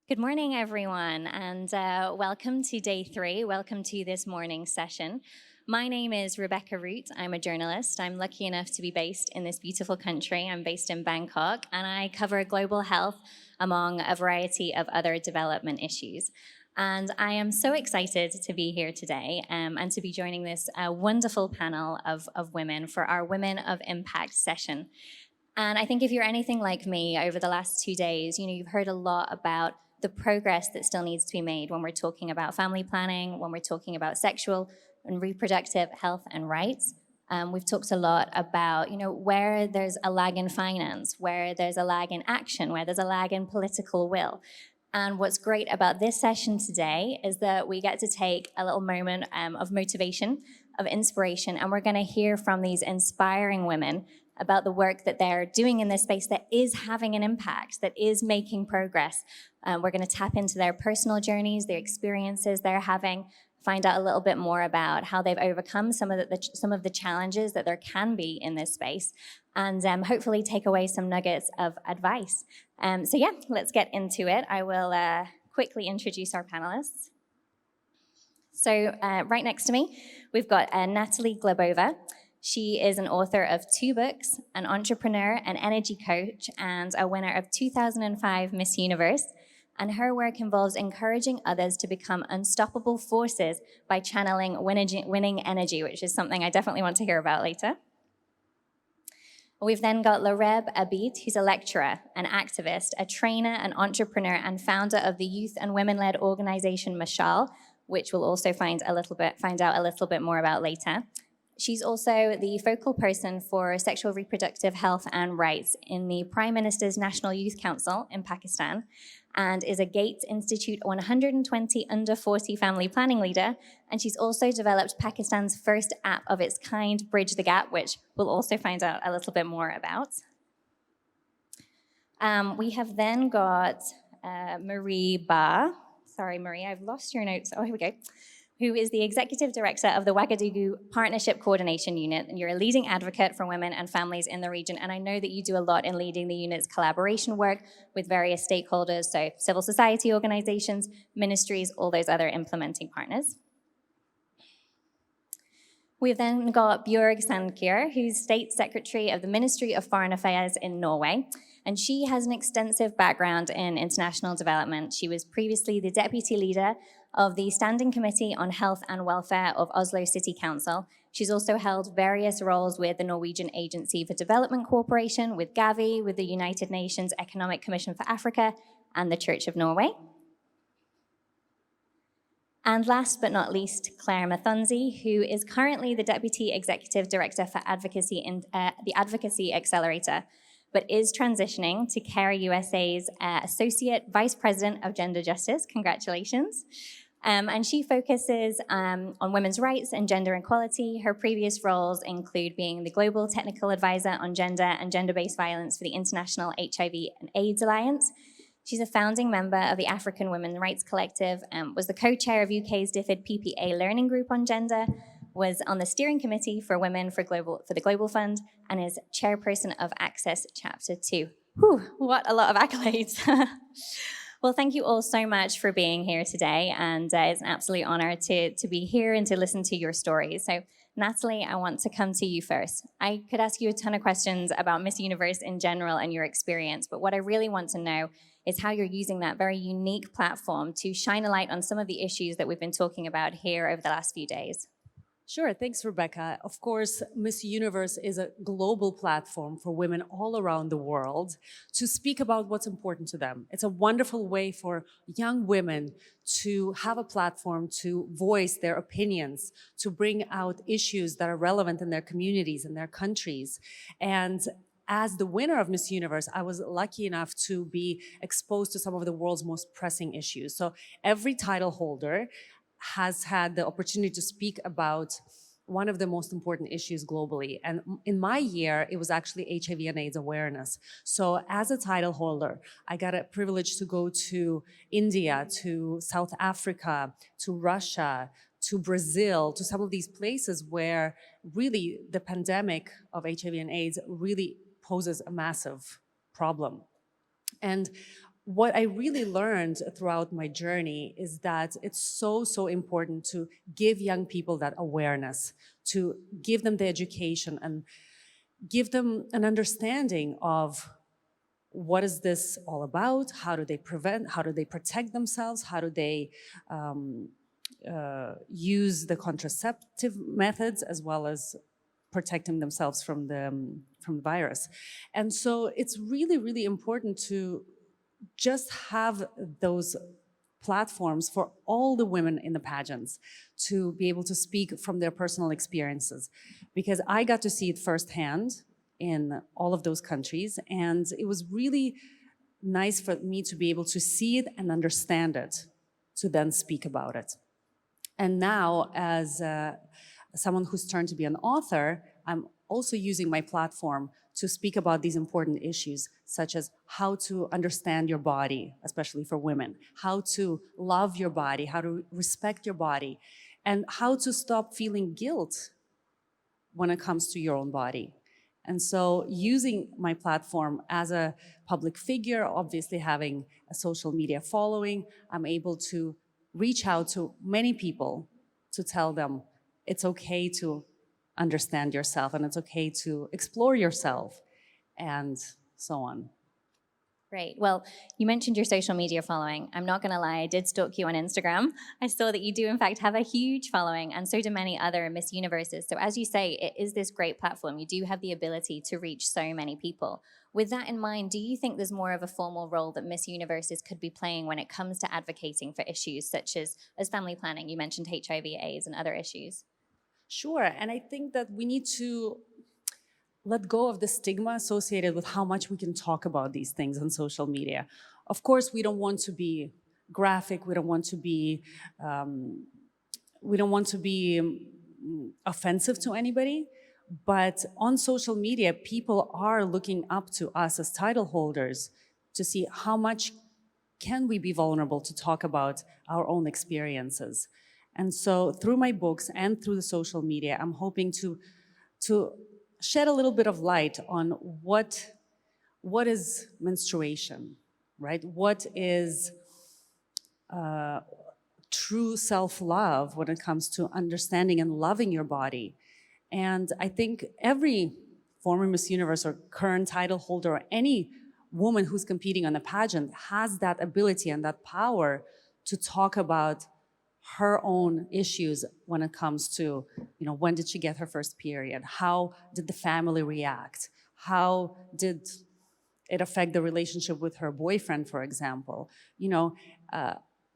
Good morning, everyone, and welcome to day 3. Welcome to this morning's session. My name is Rebecca Root. I'm a journalist. I'm lucky enough to be based in this beautiful country. I'm based in Bangkok, and I cover global health among a variety of other development issues. And I am so excited to be here today and to be joining this wonderful panel of women for our Women of Impact session. And I think if you're anything like me over the last 2 days, you've heard a lot about the progress that still needs to be made when we're talking about family planning, when we're talking about sexual and reproductive health and rights. We've talked a lot about, where there's a lag in finance, where there's a lag in action, where there's a lag in political will. And what's great about this session today is that we get to take a little moment of motivation, of inspiration, and we're going to hear from these inspiring women about the work that they're doing in this space that is having an impact, that is making progress. We're going to tap into their personal journeys, their experiences they're having, find out a little bit more about how they've overcome some of the challenges that there can be in this space, and hopefully take away some nuggets of advice. Let's get into it. I will quickly introduce our panelists. So right next to me, we've got Natalie Glebova. She is an author of 2 books, an entrepreneur, an energy coach, and a winner of 2005 Miss Universe. And her work involves encouraging others to become unstoppable forces by channeling winning energy, which is something I definitely want to hear about later. We've then got Lareb Abid, who's a lecturer, an activist, a trainer, an entrepreneur, and founder of the youth and women-led organization Mashal, which we'll also find out a little bit more about later. She's also the focal person for sexual reproductive health and rights in the Prime Minister's National Youth Council in Pakistan, and is a Gates Institute 120 under 40 family planning leader. And she's also developed Pakistan's first app of its kind, Bridge the Gap, which we'll also find out a little bit more about. We have then got Marie Ba. Sorry, Marie, I've lost your notes. Oh, here we go. Who is the Executive Director of the Ouagadougou Partnership Coordination Unit, and you're a leading advocate for women and families in the region, and I know that you do a lot in leading the unit's collaboration work with various stakeholders, so civil society organizations, ministries, all those other implementing partners. We've then got Bjørg Sandkjær, who's State Secretary of the Ministry of Foreign Affairs in Norway, and she has an extensive background in international development. She was previously the Deputy Leader of the Standing Committee on Health and Welfare of Oslo City Council. She's also held various roles with the Norwegian Agency for Development Cooperation, with Gavi, with the United Nations Economic Commission for Africa, and the Church of Norway. And last but not least, Claire Mathunzi, who is currently the Deputy Executive Director for Advocacy in the Advocacy Accelerator, but is transitioning to CARE USA's Associate Vice President of Gender Justice. Congratulations. And she focuses on women's rights and gender equality. Her previous roles include being the Global Technical Advisor on Gender and Gender-Based Violence for the International HIV and AIDS Alliance. She's a founding member of the African Women's Rights Collective, was the co-chair of UK's DFID PPA Learning Group on Gender, was on the steering committee for Women for the Global Fund, and is chairperson of Access Chapter 2. Whew, what a lot of accolades. Well, thank you all so much for being here today, and it's an absolute honor to be here and to listen to your stories. So, Natalie, I want to come to you first. I could ask you a ton of questions about Miss Universe in general and your experience, but what I really want to know is how you're using that very unique platform to shine a light on some of the issues that we've been talking about here over the last few days. Sure, thanks, Rebecca. Of course, Miss Universe is a global platform for women all around the world to speak about what's important to them. It's a wonderful way for young women to have a platform to voice their opinions, to bring out issues that are relevant in their communities and their countries. And as the winner of Miss Universe, I was lucky enough to be exposed to some of the world's most pressing issues. So every title holder has had the opportunity to speak about one of the most important issues globally. And in my year, it was actually HIV and AIDS awareness. So as a title holder, I got a privilege to go to India, to South Africa, to Russia, to Brazil, to some of these places where really the pandemic of HIV and AIDS really poses a massive problem. And what I really learned throughout my journey is that it's so important to give young people that awareness, to give them the education and give them an understanding of what is this all about, how do they prevent, how do they protect themselves, how do they use the contraceptive methods as well as protecting themselves from the virus. And so it's really important to just have those platforms for all the women in the pageants to be able to speak from their personal experiences, because I got to see it firsthand in all of those countries, and it was really nice for me to be able to see it and understand it, to then speak about it. And now, as someone who's turned to be an author, I'm also using my platform to speak about these important issues, such as how to understand your body, especially for women, how to love your body, how to respect your body, and how to stop feeling guilt when it comes to your own body. And so using my platform as a public figure, obviously having a social media following, I'm able to reach out to many people to tell them it's okay to understand yourself and it's okay to explore yourself and so on. Great. Well, you mentioned your social media following. I'm not going to lie, I did stalk you on Instagram. I saw that you do, in fact, have a huge following, and so do many other Miss Universes. So as you say, it is this great platform. You do have the ability to reach so many people. With that in mind, do you think there's more of a formal role that Miss Universes could be playing when it comes to advocating for issues such as family planning? You mentioned HIV, AIDS, and other issues. Sure, and I think that we need to let go of the stigma associated with how much we can talk about these things on social media. Of course, we don't want to be graphic, we don't want to be offensive to anybody, but on social media, people are looking up to us as title holders to see how much can we be vulnerable to talk about our own experiences. And so through my books and through the social media, I'm hoping to shed a little bit of light on what is menstruation, right? What is true self-love when it comes to understanding and loving your body. And I think every former Miss Universe or current title holder or any woman who's competing on a pageant has that ability and that power to talk about her own issues when it comes to, when did she get her first period? How did the family react? How did it affect the relationship with her boyfriend, for example?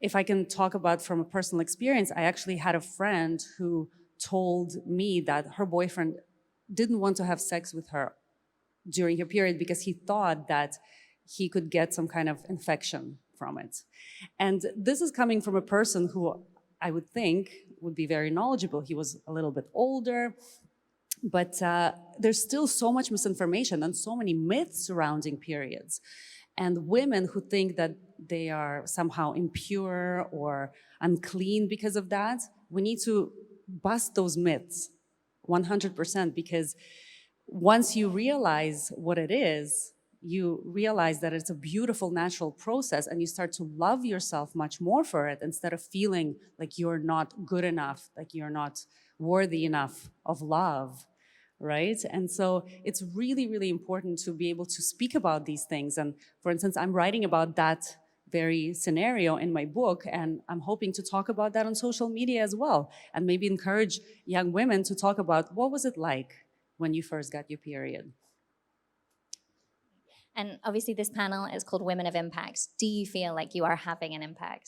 If I can talk about from a personal experience, I actually had a friend who told me that her boyfriend didn't want to have sex with her during her period because he thought that he could get some kind of infection from it. And this is coming from a person who I would think would be very knowledgeable. He was a little bit older, but there's still so much misinformation and so many myths surrounding periods. And women who think that they are somehow impure or unclean because of that, we need to bust those myths 100%, because once you realize what it is, you realize that it's a beautiful natural process and you start to love yourself much more for it instead of feeling like you're not good enough, like you're not worthy enough of love, right? And so it's really important to be able to speak about these things. And for instance, I'm writing about that very scenario in my book, and I'm hoping to talk about that on social media as well, and maybe encourage young women to talk about what was it like when you first got your period. And obviously this panel is called Women of Impact. Do you feel like you are having an impact?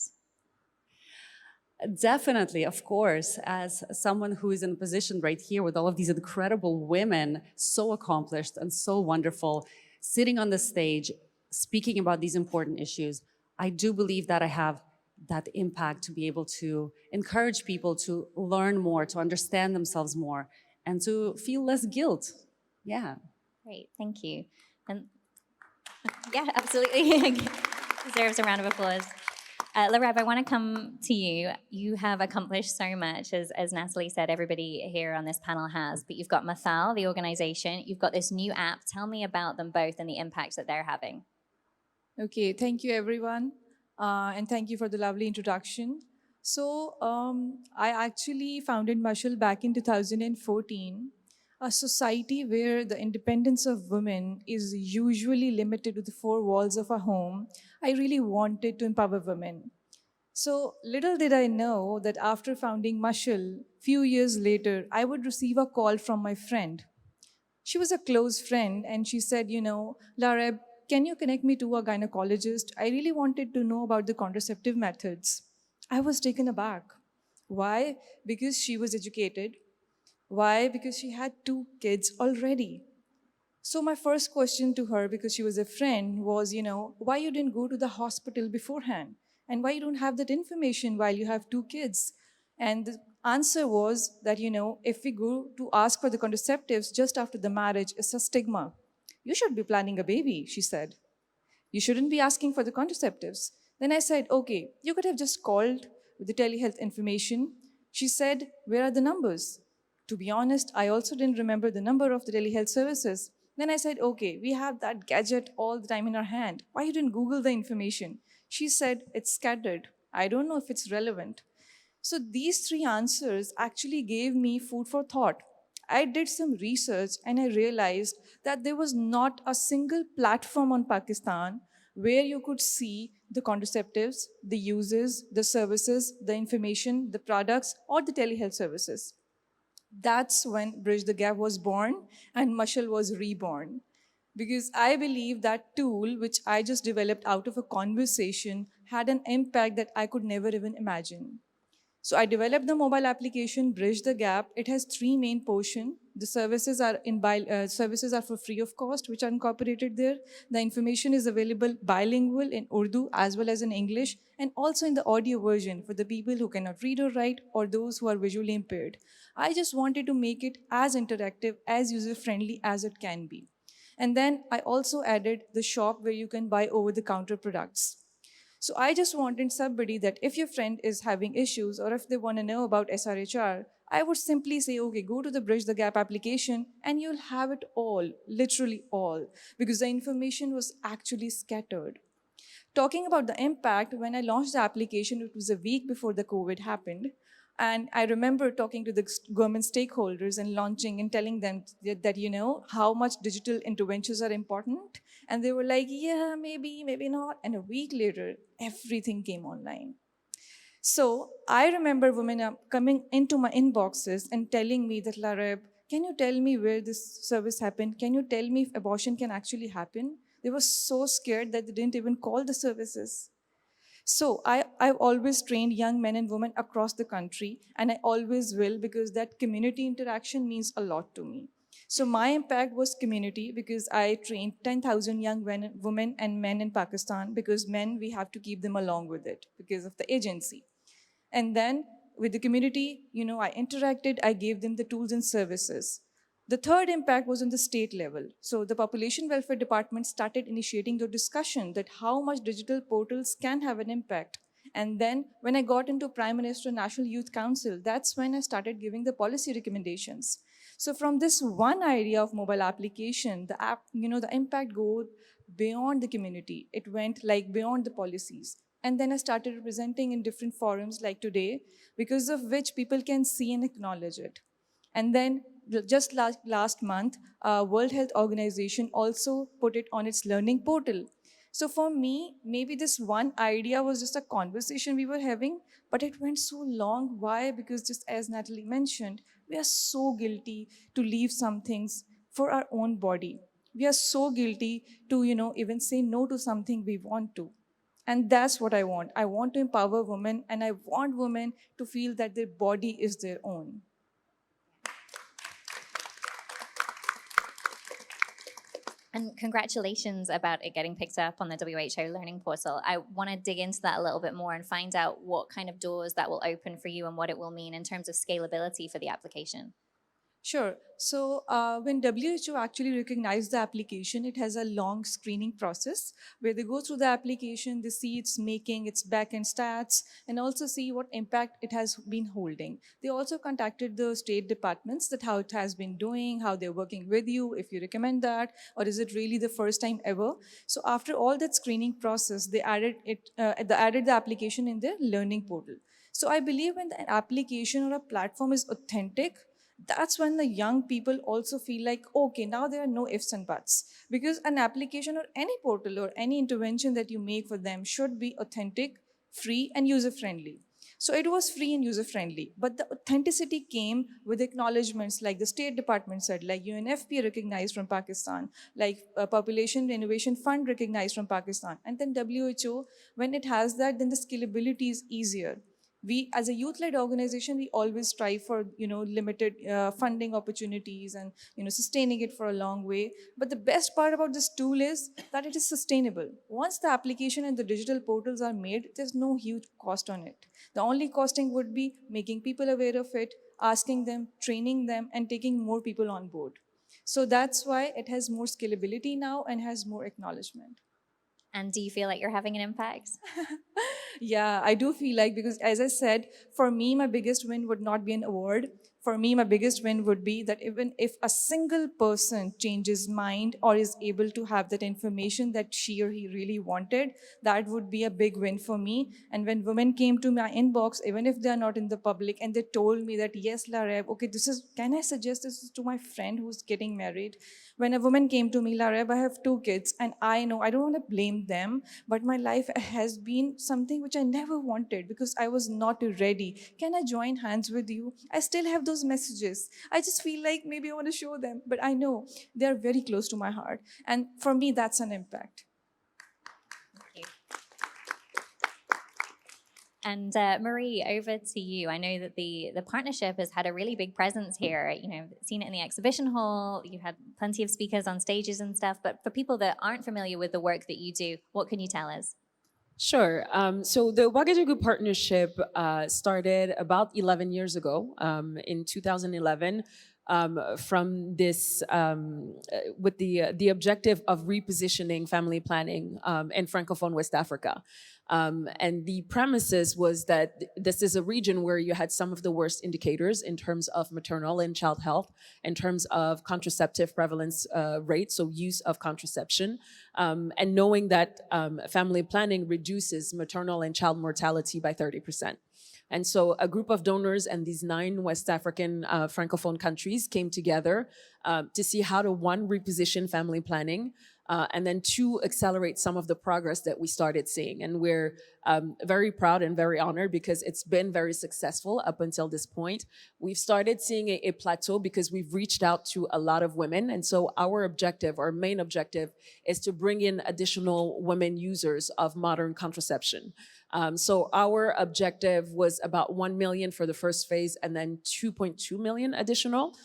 Definitely, of course, as someone who is in a position right here with all of these incredible women, so accomplished and so wonderful, sitting on the stage, speaking about these important issues, I do believe that I have that impact to be able to encourage people to learn more, to understand themselves more, and to feel less guilt. Yeah. Great, thank you. And yeah, absolutely. Deserves a round of applause. Lareb, I want to come to you. You have accomplished so much, as Natalie said, everybody here on this panel has, but you've got Mathal, the organization, you've got this new app. Tell me about them both and the impact that they're having. Okay, thank you everyone, and thank you for the lovely introduction. I actually founded Mushal back in 2014, a society where the independence of women is usually limited to the four walls of a home. I really wanted to empower women. So little did I know that after founding Mushal, few years later, I would receive a call from my friend. She was a close friend, and she said, Lareb, can you connect me to a gynecologist? I really wanted to know about the contraceptive methods. I was taken aback. Why? Because she was educated. Why? Because she had two kids already. So my first question to her, because she was a friend, was, why you didn't go to the hospital beforehand? And why you don't have that information while you have two kids? And the answer was that, if we go to ask for the contraceptives just after the marriage, it's a stigma. You should be planning a baby, she said. You shouldn't be asking for the contraceptives. Then I said, okay, you could have just called with the telehealth information. She said, where are the numbers? To be honest, I also didn't remember the number of the telehealth services. Then I said, okay, we have that gadget all the time in our hand. Why you didn't Google the information? She said, it's scattered. I don't know if it's relevant. So these three answers actually gave me food for thought. I did some research and I realized that there was not a single platform on Pakistan where you could see the contraceptives, the uses, the services, the information, the products, or the telehealth services. That's when Bridge the Gap was born and Mushal was reborn. Because I believe that tool, which I just developed out of a conversation, had an impact that I could never even imagine. So I developed the mobile application Bridge the Gap. It has three main portions. The services are for free of cost, which are incorporated there. The information is available bilingual in Urdu as well as in English, and also in the audio version for the people who cannot read or write or those who are visually impaired. I just wanted to make it as interactive, as user friendly as it can be. And then I also added the shop where you can buy over the counter products. So I just wanted somebody that if your friend is having issues or if they want to know about SRHR, I would simply say, okay, go to the Bridge the Gap application and you'll have it all, literally all, because the information was actually scattered. Talking about the impact, when I launched the application, it was a week before the COVID happened. And I remember talking to the government stakeholders and launching and telling them that, how much digital interventions are important. And they were like, yeah, maybe, maybe not. And a week later, everything came online. So I remember women coming into my inboxes and telling me that, Larab, can you tell me where this service happened? Can you tell me if abortion can actually happen? They were so scared that they didn't even call the services. So I've always trained young men and women across the country, and I always will because that community interaction means a lot to me. So my impact was community because I trained 10,000 young women and men in Pakistan because men, we have to keep them along with it because of the agency. And then with the community, I interacted, I gave them the tools and services. The third impact was on the state level. So the Population Welfare Department started initiating the discussion that how much digital portals can have an impact. And then when I got into Prime Minister National Youth Council, that's when I started giving the policy recommendations. So from this one idea of mobile application, the impact go beyond the community. It went like beyond the policies. And then I started representing in different forums like today, because of which people can see and acknowledge it. And then just last month, World Health Organization also put it on its learning portal. So for me, maybe this one idea was just a conversation we were having, but it went so long. Why? Because just as Natalie mentioned, we are so guilty to leave some things for our own body. We are so guilty to, even say no to something we want to. And that's what I want. I want to empower women, and I want women to feel that their body is their own. And congratulations about it getting picked up on the WHO Learning Portal. I want to dig into that a little bit more and find out what kind of doors that will open for you and what it will mean in terms of scalability for the application. Sure. So when WHO actually recognized the application, it has a long screening process where they go through the application, they see its making, its back-end stats, and also see what impact it has been holding. They also contacted the state departments that how it has been doing, how they're working with you, if you recommend that, or is it really the first time ever? So after all that screening process, they added the application in their learning portal. So I believe when the application or a platform is authentic, that's when the young people also feel like, okay, now there are no ifs and buts. Because an application or any portal or any intervention that you make for them should be authentic, free, and user friendly. So it was free and user friendly, but the authenticity came with acknowledgements like the State Department said, like UNFPA recognized from Pakistan, like Population Innovation Fund recognized from Pakistan, and then WHO. When it has that, then the scalability is easier. We as a youth-led organization, we always strive for limited funding opportunities and sustaining it for a long way. But the best part about this tool is that it is sustainable. Once the application and the digital portals are made, there's no huge cost on it. The only costing would be making people aware of it, asking them, training them, and taking more people on board. So that's why it has more scalability now and has more acknowledgement. And do you feel like you're having an impact? Yeah, I do feel like, because as I said, for me, my biggest win would not be an award. For me, my biggest win would be that even if a single person changes mind or is able to have that information that she or he really wanted, that would be a big win for me. And when women came to my inbox, even if they are not in the public, and they told me that, yes, Lareb, okay, can I suggest this to my friend who's getting married? When a woman came to me, Lareb, I have 2 kids, and I know I don't want to blame them, but my life has been something which I never wanted because I was not ready. Can I join hands with you? I still have those messages. I just feel like maybe I want to show them, but I know they're very close to my heart. And for me, that's an impact. Thank you. And Marie, over to you. I know that the partnership has had a really big presence here. Seen it in the exhibition hall. You've had plenty of speakers on stages and stuff. But for people that aren't familiar with the work that you do, what can you tell us? Sure. So the Ouagadougou partnership started about 11 years ago, in 2011, from this with the objective of repositioning family planning in Francophone West Africa. And the premises was that this is a region where you had some of the worst indicators in terms of maternal and child health, in terms of contraceptive prevalence rate, so use of contraception, and knowing that family planning reduces maternal and child mortality by 30%. And so a group of donors and these 9 West African Francophone countries came together to see how to, 1, reposition family planning, and then 2, accelerate some of the progress that we started seeing. And we're very proud and very honored because it's been very successful up until this point. We've started seeing a plateau because we've reached out to a lot of women. And so our main objective is to bring in additional women users of modern contraception. So our objective was about 1 million for the first phase and then 2.2 million additional.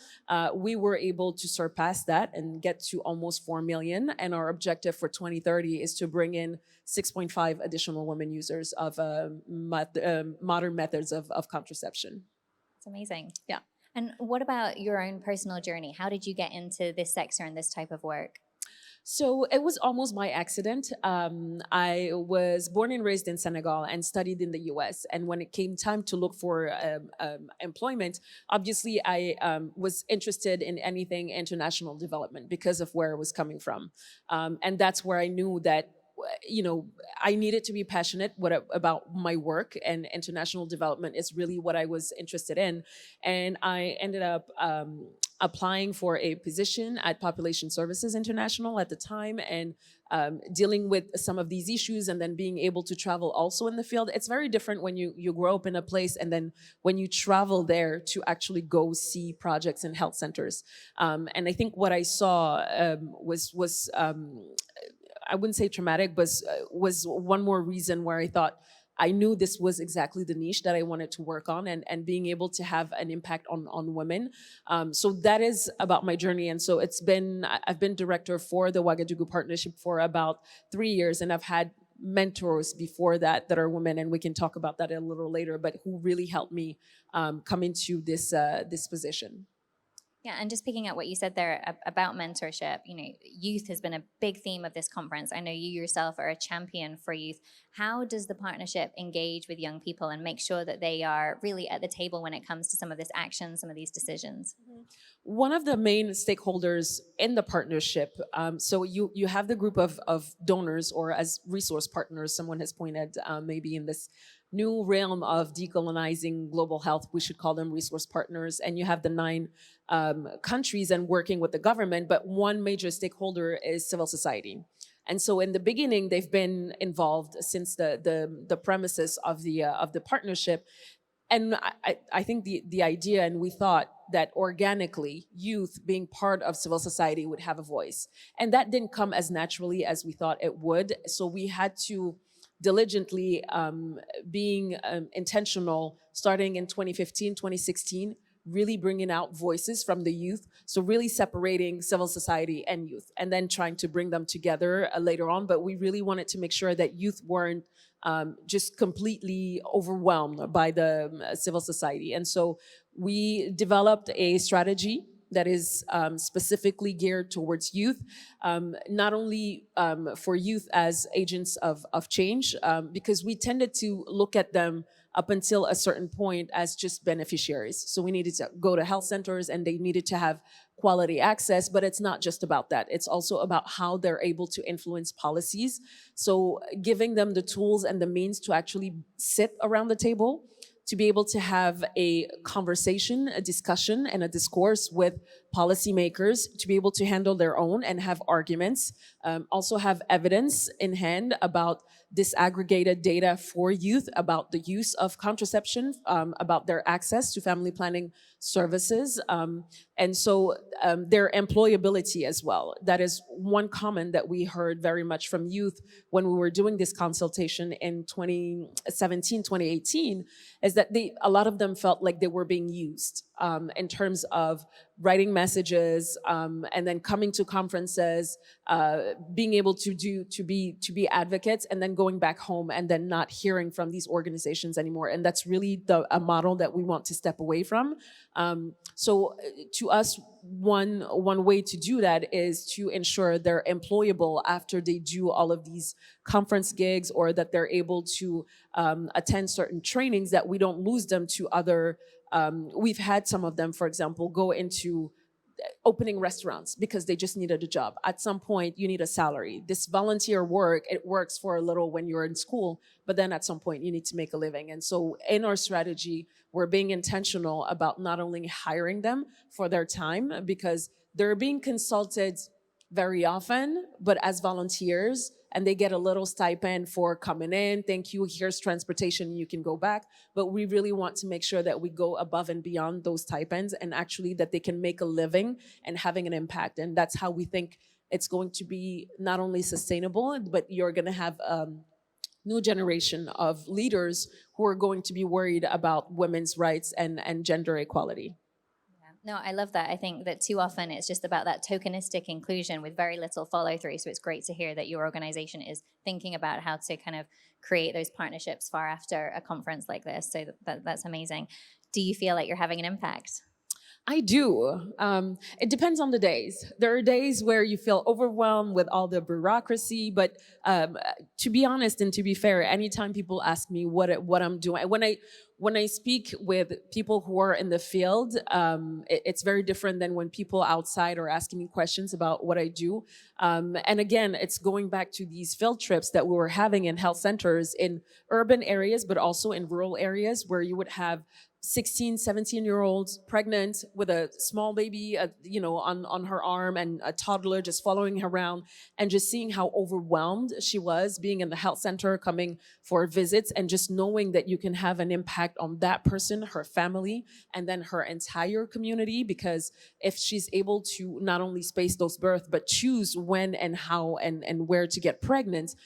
We were able to surpass that and get to almost 4 million. And our objective for 2030 is to bring in 6.5 additional women users of modern methods of contraception. It's amazing. Yeah. And what about your own personal journey? How did you get into this sector and this type of work? So it was almost by accident. I was born and raised in Senegal and studied in the US. And when it came time to look for employment, obviously I was interested in anything international development because of where I was coming from. And that's where I knew that I needed to be passionate about my work, and international development is really what I was interested in. And I ended up applying for a position at Population Services International at the time, and dealing with some of these issues, and then being able to travel also in the field. It's very different when you grow up in a place and then when you travel there to actually go see projects in health centers. And I think what I saw was I wouldn't say traumatic, but was one more reason where I thought I knew this was exactly the niche that I wanted to work on, and being able to have an impact on women. So that is about my journey. And so I've been director for the Ouagadougou Partnership for about 3 years, and I've had mentors before that are women, and we can talk about that a little later, but who really helped me come into this position. Yeah, and just picking up what you said there about mentorship, youth has been a big theme of this conference. I know you yourself are a champion for youth. How does the partnership engage with young people and make sure that they are really at the table when it comes to some of this action, some of these decisions? One of the main stakeholders in the partnership, so you have the group of donors, or as resource partners, someone has pointed, maybe in this new realm of decolonizing global health, we should call them resource partners. And you have the 9 countries and working with the government, but one major stakeholder is civil society. And so in the beginning, they've been involved since the premises of the partnership. And I think the idea, and we thought that organically youth being part of civil society would have a voice. And that didn't come as naturally as we thought it would. So we had to diligently, being intentional, starting in 2015, 2016, really bringing out voices from the youth. So really separating civil society and youth, and then trying to bring them together later on. But we really wanted to make sure that youth weren't just completely overwhelmed by the civil society. And so we developed a strategy that is specifically geared towards youth, not only for youth as agents of change, because we tended to look at them up until a certain point as just beneficiaries. So we needed to go to health centers and they needed to have quality access, but it's not just about that. It's also about how they're able to influence policies. So giving them the tools and the means to actually sit around the table, to be able to have a conversation, a discussion, and a discourse with policymakers, to be able to handle their own and have arguments, also have evidence in hand about disaggregated data for youth, about the use of contraception, about their access to family planning services, and so their employability as well. That is one comment that we heard very much from youth when we were doing this consultation in 2017, 2018, is that a lot of them felt like they were being used in terms of writing messages, and then coming to conferences, being able to be advocates, and then going back home and then not hearing from these organizations anymore. And that's really a model that we want to step away from. So to us, one way to do that is to ensure they're employable after they do all of these conference gigs, or that they're able to attend certain trainings, that we don't lose them to other. We've had some of them, for example, go into opening restaurants because they just needed a job. At some point, you need a salary. This volunteer work, it works for a little when you're in school, but then at some point you need to make a living. And so in our strategy, we're being intentional about not only hiring them for their time, because they're being consulted very often, but as volunteers, and they get a little stipend for coming in. Thank you, here's transportation, you can go back. But we really want to make sure that we go above and beyond those stipends, and actually that they can make a living and having an impact. And that's how we think it's going to be not only sustainable, but you're gonna have new generation of leaders who are going to be worried about women's rights and gender equality. No, I love that. I think that too often it's just about that tokenistic inclusion with very little follow through. So it's great to hear that your organization is thinking about how to kind of create those partnerships far after a conference like this. So that's amazing. Do you feel like you're having an impact? I do. It depends on the days. There are days where you feel overwhelmed with all the bureaucracy, but to be honest and to be fair, anytime people ask me what I'm doing, when I speak with people who are in the field, it's very different than when people outside are asking me questions about what I do. And again, it's going back to these field trips that we were having in health centers in urban areas, but also in rural areas, where you would have 16, 17-year-olds pregnant with a small baby, on her arm, and a toddler just following her around, and just seeing how overwhelmed she was being in the health center, coming for visits, and just knowing that you can have an impact on that person, her family, and then her entire community. Because if she's able to not only space those births, but choose when and how and where to get pregnant,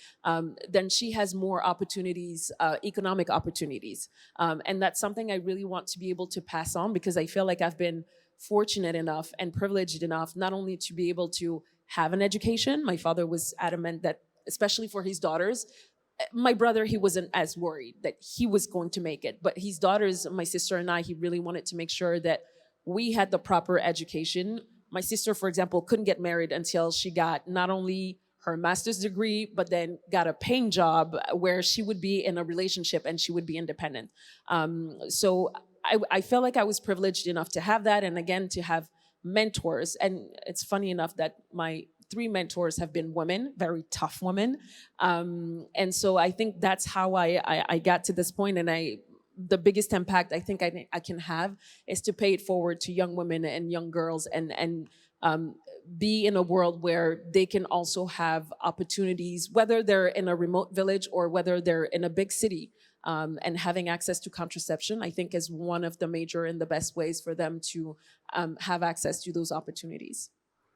then she has more opportunities, economic opportunities. And that's something I really want to be able to pass on, because I feel like I've been fortunate enough and privileged enough not only to be able to have an education. My father was adamant that, especially for his daughters, my brother, he wasn't as worried that he was going to make it, but his daughters, my sister and I, he really wanted to make sure that we had the proper education. My sister, for example, couldn't get married until she got not only her master's degree, but then got a paying job where she would be in a relationship and she would be independent. So I felt like I was privileged enough to have that, and again, to have mentors. And it's funny enough that my 3 mentors have been women, very tough women. And so I think that's how I got to this point. And the biggest impact I think I can have is to pay it forward to young women and young girls, and be in a world where they can also have opportunities, whether they're in a remote village or whether they're in a big city. And having access to contraception, I think, is one of the major and the best ways for them to have access to those opportunities.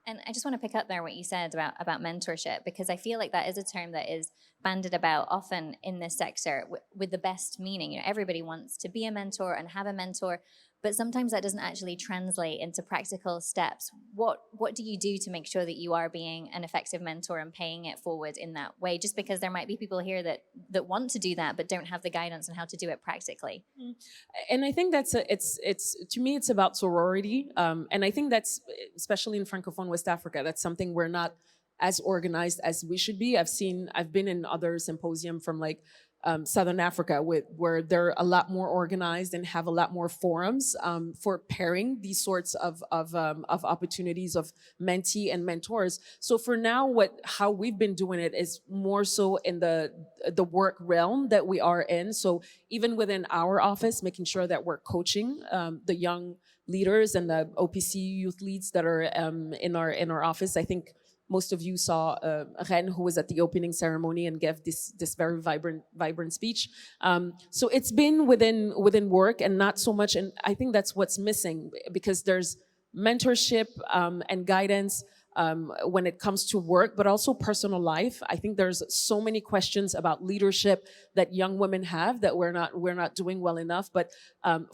And I just want to pick up there what you said about mentorship, because I feel like that is a term that is bandied about often in this sector with the best meaning. You know, everybody wants to be a mentor and have a mentor, but sometimes that doesn't actually translate into practical steps. What do you do to make sure that you are being an effective mentor and paying it forward in that way? Just because there might be people here that want to do that but don't have the guidance on how to do it practically. And I think that's it's to me, it's about sorority, and I think that's, especially in Francophone West Africa, that's something we're not as organized as we should be. I've been in other symposium from like Southern Africa, where they're a lot more organized and have a lot more forums for pairing these sorts of opportunities of mentee and mentors. So for now, how we've been doing it is more so in the work realm that we are in. So even within our office, making sure that we're coaching the young leaders and the OPC youth leads that are in our office. I think most of you saw Ren, who was at the opening ceremony and gave this very vibrant speech. So it's been within work and not so much, and I think that's what's missing, because there's mentorship and guidance when it comes to work, but also personal life. I think there's so many questions about leadership that young women have that we're not doing well enough. But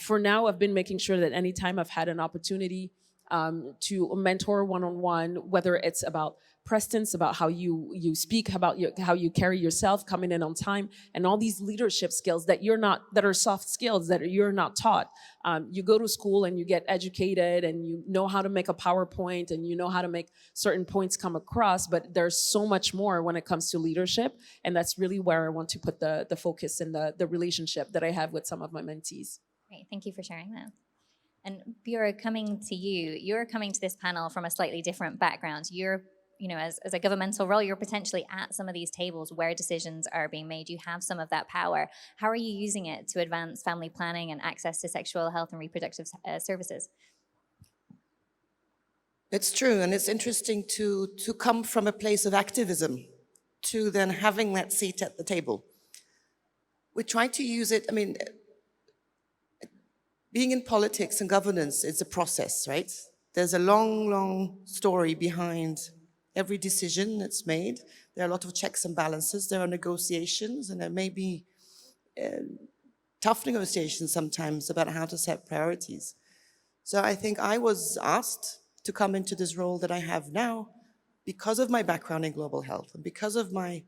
for now, I've been making sure that anytime I've had an opportunity to mentor one-on-one, whether it's about presence, about how you speak, about how you carry yourself, coming in on time, and all these leadership skills that are soft skills that you're not taught. You go to school and you get educated and you know how to make a PowerPoint and you know how to make certain points come across, but there's so much more when it comes to leadership, and that's really where I want to put the focus in the relationship that I have with some of my mentees. Great, thank you for sharing that. And Bureau, coming to you, you're coming to this panel from a slightly different background. You're, as a governmental role, you're potentially at some of these tables where decisions are being made. You have some of that power. How are you using it to advance family planning and access to sexual health and reproductive services? It's true, and it's interesting to come from a place of activism to then having that seat at the table. We try to use it, being in politics and governance is a process, right? There's a long, long story behind every decision that's made. There are a lot of checks and balances. There are negotiations, and there may be tough negotiations sometimes about how to set priorities. So I think I was asked to come into this role that I have now because of my background in global health and because of my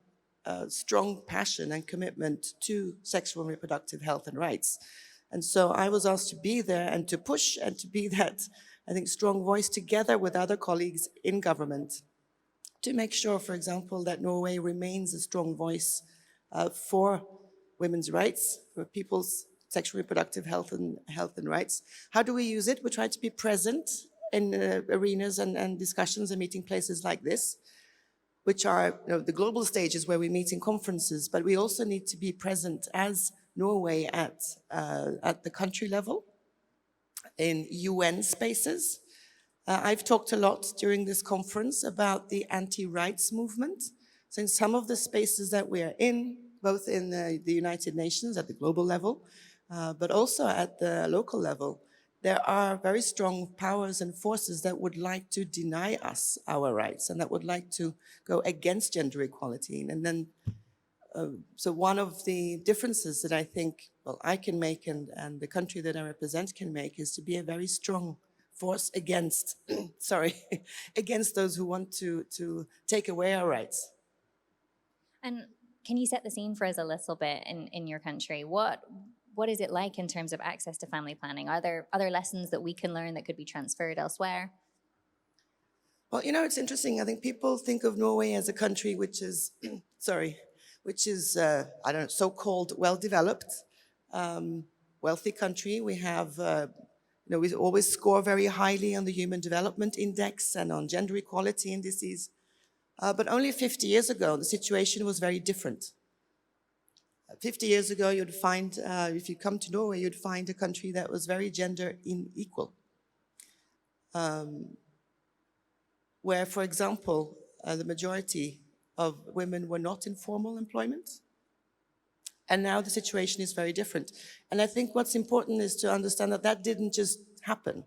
strong passion and commitment to sexual and reproductive health and rights. And so I was asked to be there and to push and to be that, I think, strong voice together with other colleagues in government to make sure, for example, that Norway remains a strong voice for women's rights, for people's sexual reproductive health and rights. How do we use it? We try to be present in arenas and discussions and meeting places like this, which are the global stages where we meet in conferences, but we also need to be present as Norway at the country level, in UN spaces. I've talked a lot during this conference about the anti-rights movement. So in some of the spaces that we are in, both in the United Nations at the global level, but also at the local level, there are very strong powers and forces that would like to deny us our rights and that would like to go against gender equality. And then so one of the differences that I think, I can make and the country that I represent can make is to be a very strong force against, against those who want to take away our rights. And can you set the scene for us a little bit in your country? What what is it like in terms of access to family planning? Are there other lessons that we can learn that could be transferred elsewhere? Well, you know, it's interesting. I think people think of Norway as a country which is, I don't know, so-called well-developed, wealthy country. We have, we always score very highly on the Human Development Index and on gender equality indices. But only 50 years ago, the situation was very different. 50 years ago, you'd find, if you come to Norway, you'd find a country that was very gender unequal. Where, for example, the majority of women were not in formal employment. And now the situation is very different. And I think what's important is to understand that that didn't just happen.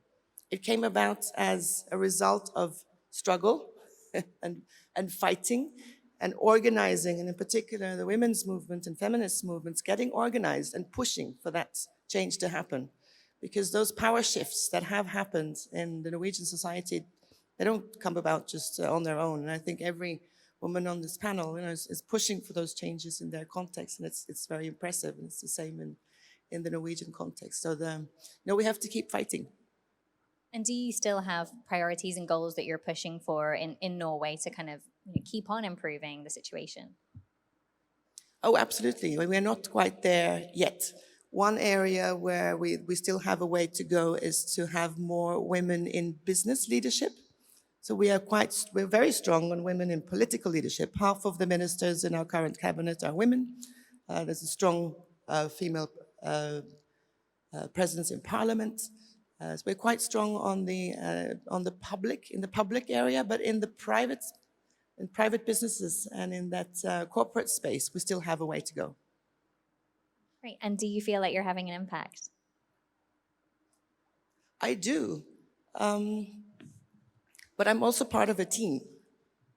It came about as a result of struggle and fighting and organizing, and in particular the women's movement and feminist movements getting organized and pushing for that change to happen. Because those power shifts that have happened in the Norwegian society, they don't come about just on their own. And I think every woman on this panel, is pushing for those changes in their context, and it's very impressive. And it's the same in the Norwegian context. So we have to keep fighting. And do you still have priorities and goals that you're pushing for in Norway to kind of keep on improving the situation? Oh, absolutely. We're not quite there yet. One area where we still have a way to go is to have more women in business leadership. So we're very strong on women in political leadership. Half of the ministers in our current cabinet are women. There's a strong female presence in parliament. So we're quite strong in the public area, but in private businesses and in that corporate space, we still have a way to go. Great. And do you feel like you're having an impact? I do. But I'm also part of a team.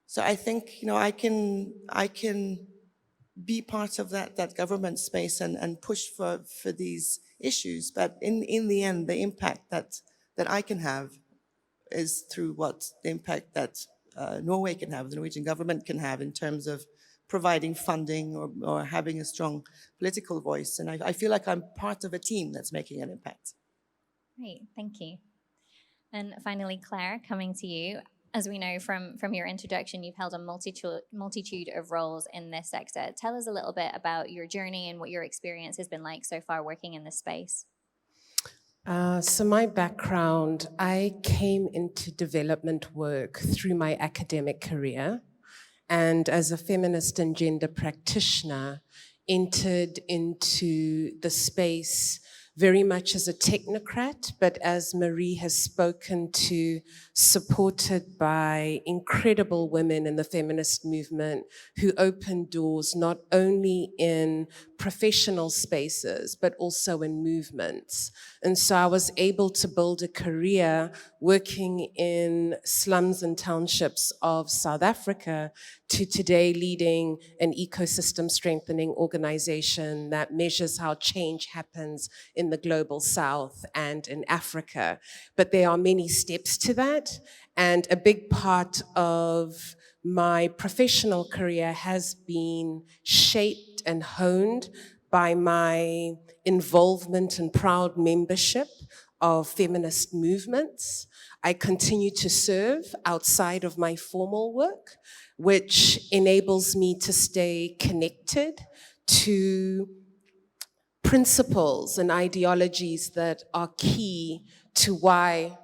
So I think, I can be part of that government space and push for these issues. But in the end, the impact that I can have is through the impact that Norway can have, the Norwegian government can have in terms of providing funding or having a strong political voice. And I feel like I'm part of a team that's making an impact. Great, thank you. And finally, Claire, coming to you. As we know from your introduction, you've held a multitude of roles in this sector. Tell us a little bit about your journey and what your experience has been like so far working in this space. So my background, I came into development work through my academic career, and as a feminist and gender practitioner, entered into the space very much as a technocrat, but as Marie has spoken to, supported by incredible women in the feminist movement who opened doors not only in professional spaces, but also in movements. And so I was able to build a career working in slums and townships of South Africa to today leading an ecosystem strengthening organization that measures how change happens in the global South and in Africa. But there are many steps to that, and a big part of my professional career has been shaped and honed by my involvement and proud membership of feminist movements. I continue to serve outside of my formal work, which enables me to stay connected to principles and ideologies that are key to why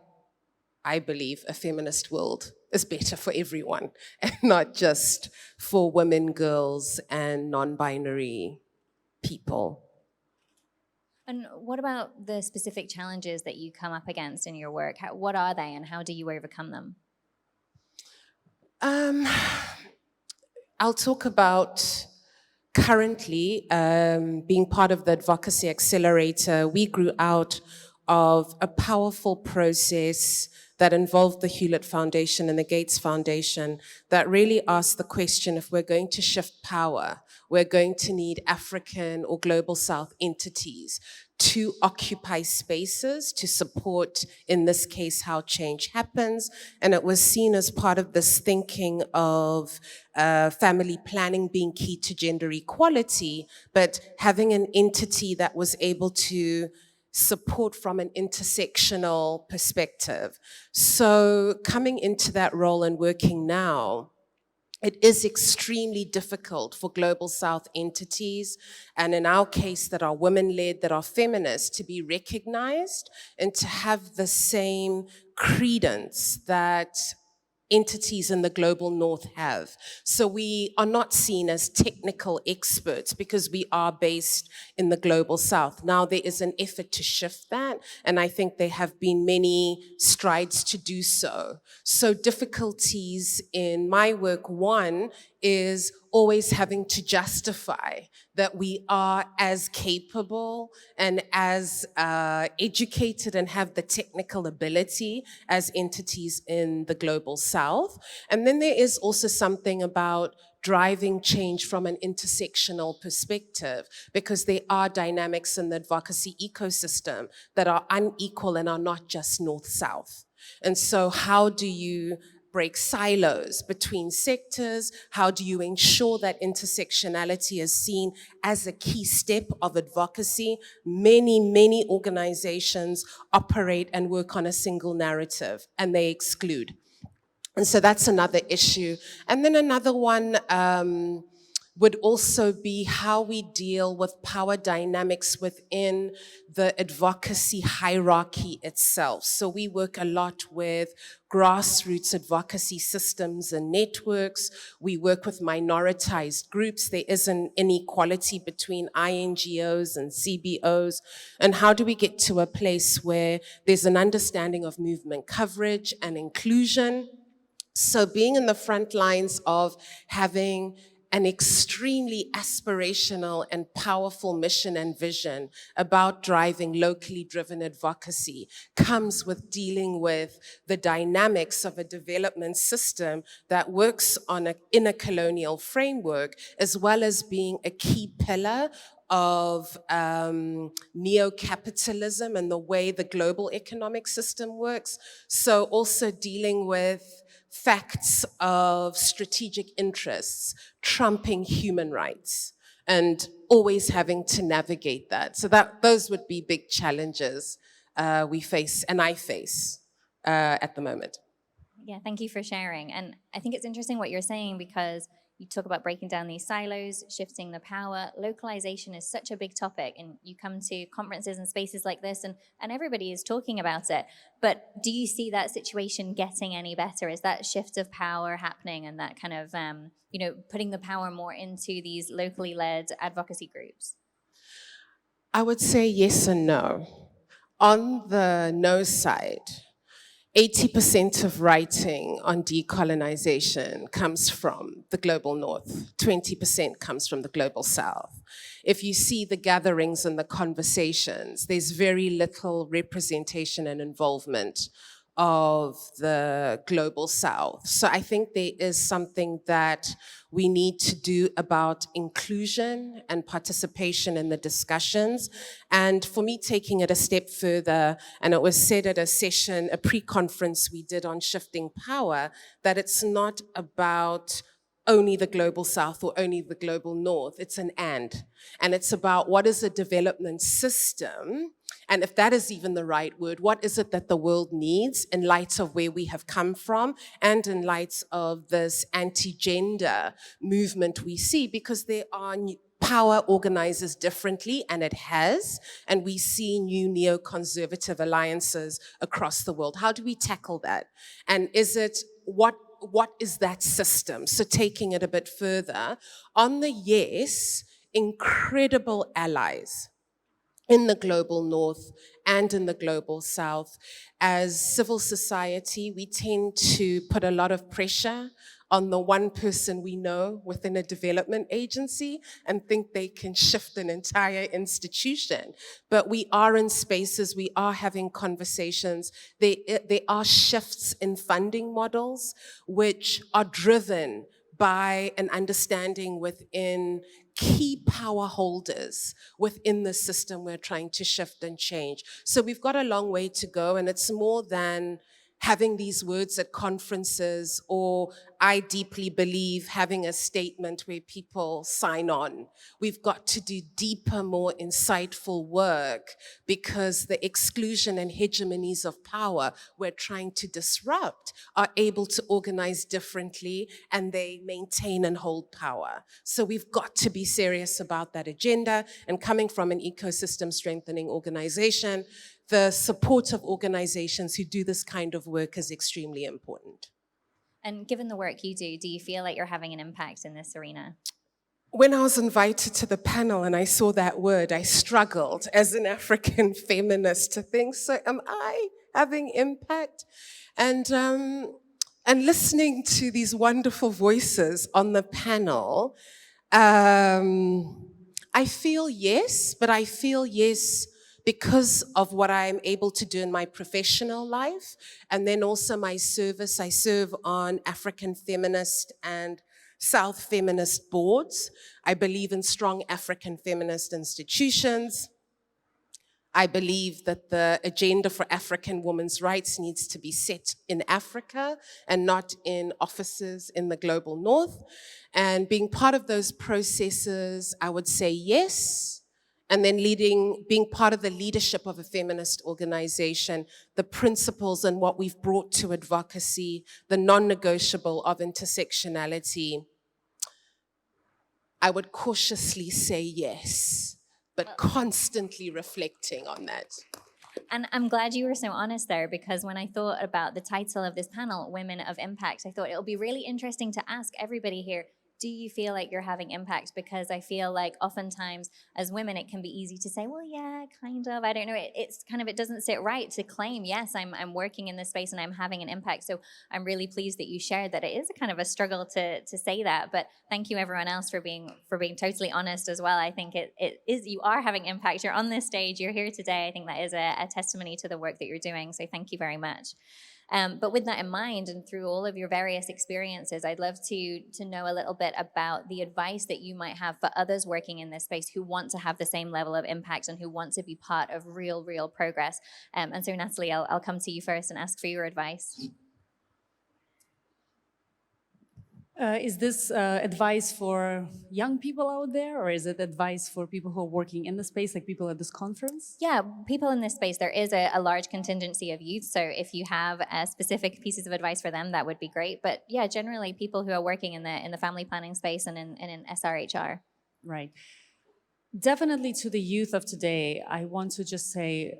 I believe a feminist world is better for everyone and not just for women, girls, and non-binary people. And what about the specific challenges that you come up against in your work? What are they and how do you overcome them? I'll talk about currently being part of the Advocacy Accelerator. We grew out of a powerful process that involved the Hewlett Foundation and the Gates Foundation that really asked the question, if we're going to shift power, we're going to need African or Global South entities to occupy spaces to support, in this case, how change happens. And it was seen as part of this thinking of family planning being key to gender equality, but having an entity that was able to support from an intersectional perspective. So coming into that role and working now, it is extremely difficult for Global South entities, and in our case that are women-led, that are feminist, to be recognized and to have the same credence that entities in the global north have. So we are not seen as technical experts because we are based in the global south. Now there is an effort to shift that, and I think there have been many strides to do so. So difficulties in my work, one, is always having to justify that we are as capable and as educated and have the technical ability as entities in the global south. And then there is also something about driving change from an intersectional perspective, because there are dynamics in the advocacy ecosystem that are unequal and are not just north-south. And so how do you break silos between sectors? How do you ensure that intersectionality is seen as a key step of advocacy? Many organizations operate and work on a single narrative, and they exclude. And so that's another issue. And then another one would also be how we deal with power dynamics within the advocacy hierarchy itself. So we work a lot with grassroots advocacy systems and networks. We work with minoritized groups. There is an inequality between INGOs and CBOs. And how do we get to a place where there's an understanding of movement coverage and inclusion? So being in the front lines of having an extremely aspirational and powerful mission and vision about driving locally driven advocacy comes with dealing with the dynamics of a development system that works in a colonial framework, as well as being a key pillar of neo-capitalism and the way the global economic system works. So also dealing with facts of strategic interests trumping human rights, and always having to navigate that. So those would be big challenges we face, and I face at the moment. Yeah, thank you for sharing. And I think it's interesting what you're saying, because you talk about breaking down these silos, shifting the power. Localization is such a big topic, and you come to conferences and spaces like this, and everybody is talking about it. But do you see that situation getting any better? Is that shift of power happening, and that kind of, putting the power more into these locally led advocacy groups? I would say yes and no. On the no side, 80% of writing on decolonization comes from the global north, 20% comes from the global south. If you see the gatherings and the conversations, there's very little representation and involvement of the global south. So I think there is something that we need to do about inclusion and participation in the discussions. And for me, taking it a step further, and it was said at a session, a pre-conference we did on shifting power, that it's not about only the global south or only the global north, it's an and. And it's about what is a development system, and if that is even the right word, what is it that the world needs in light of where we have come from and in light of this anti-gender movement we see, because there are power organizes differently, and it has, and we see new neoconservative alliances across the world. How do we tackle that? And is it, what is that system? So taking it a bit further, on the yes, incredible allies in the global north and in the global south. As civil society, we tend to put a lot of pressure on the one person we know within a development agency and think they can shift an entire institution. But we are in spaces, we are having conversations. There are shifts in funding models which are driven by an understanding within key power holders within the system we're trying to shift and change. So we've got a long way to go, and it's more than having these words at conferences, or I deeply believe having a statement where people sign on. We've got to do deeper, more insightful work, because the exclusion and hegemonies of power we're trying to disrupt are able to organize differently, and they maintain and hold power. So we've got to be serious about that agenda, and coming from an ecosystem strengthening organization, the support of organizations who do this kind of work is extremely important. And given the work you do you feel like you're having an impact in this arena? When I was invited to the panel and I saw that word, I struggled as an African feminist to think, so am I having impact? And listening to these wonderful voices on the panel, I feel yes, but I feel yes because of what I'm able to do in my professional life, and then also my service. I serve on African feminist and South feminist boards. I believe in strong African feminist institutions. I believe that the agenda for African women's rights needs to be set in Africa and not in offices in the global north. And being part of those processes, I would say yes. And then being part of the leadership of a feminist organization, the principles and what we've brought to advocacy, the non-negotiable of intersectionality, I would cautiously say yes, but constantly reflecting on that. And I'm glad you were so honest there, because when I thought about the title of this panel, Women of Impact, I thought it'll be really interesting to ask everybody here, do you feel like you're having impact? Because I feel like oftentimes as women, it can be easy to say, well, yeah, kind of, I don't know. It's kind of, it doesn't sit right to claim, yes, I'm working in this space and I'm having an impact. So I'm really pleased that you shared that it is a kind of a struggle to say that. But thank you everyone else for being totally honest as well. I think it is, you are having impact. You're on this stage, you're here today. I think that is a testimony to the work that you're doing. So thank you very much. But with that in mind, and through all of your various experiences, I'd love to know a little bit about the advice that you might have for others working in this space who want to have the same level of impact and who want to be part of real progress. And so, Natalie, I'll come to you first and ask for your advice. Is this advice for young people out there, or is it advice for people who are working in the space, like people at this conference? Yeah, people in this space, there is a large contingency of youth. So if you have specific pieces of advice for them, that would be great. But yeah, generally people who are working in the family planning space and in SRHR. Right. Definitely to the youth of today, I want to just say,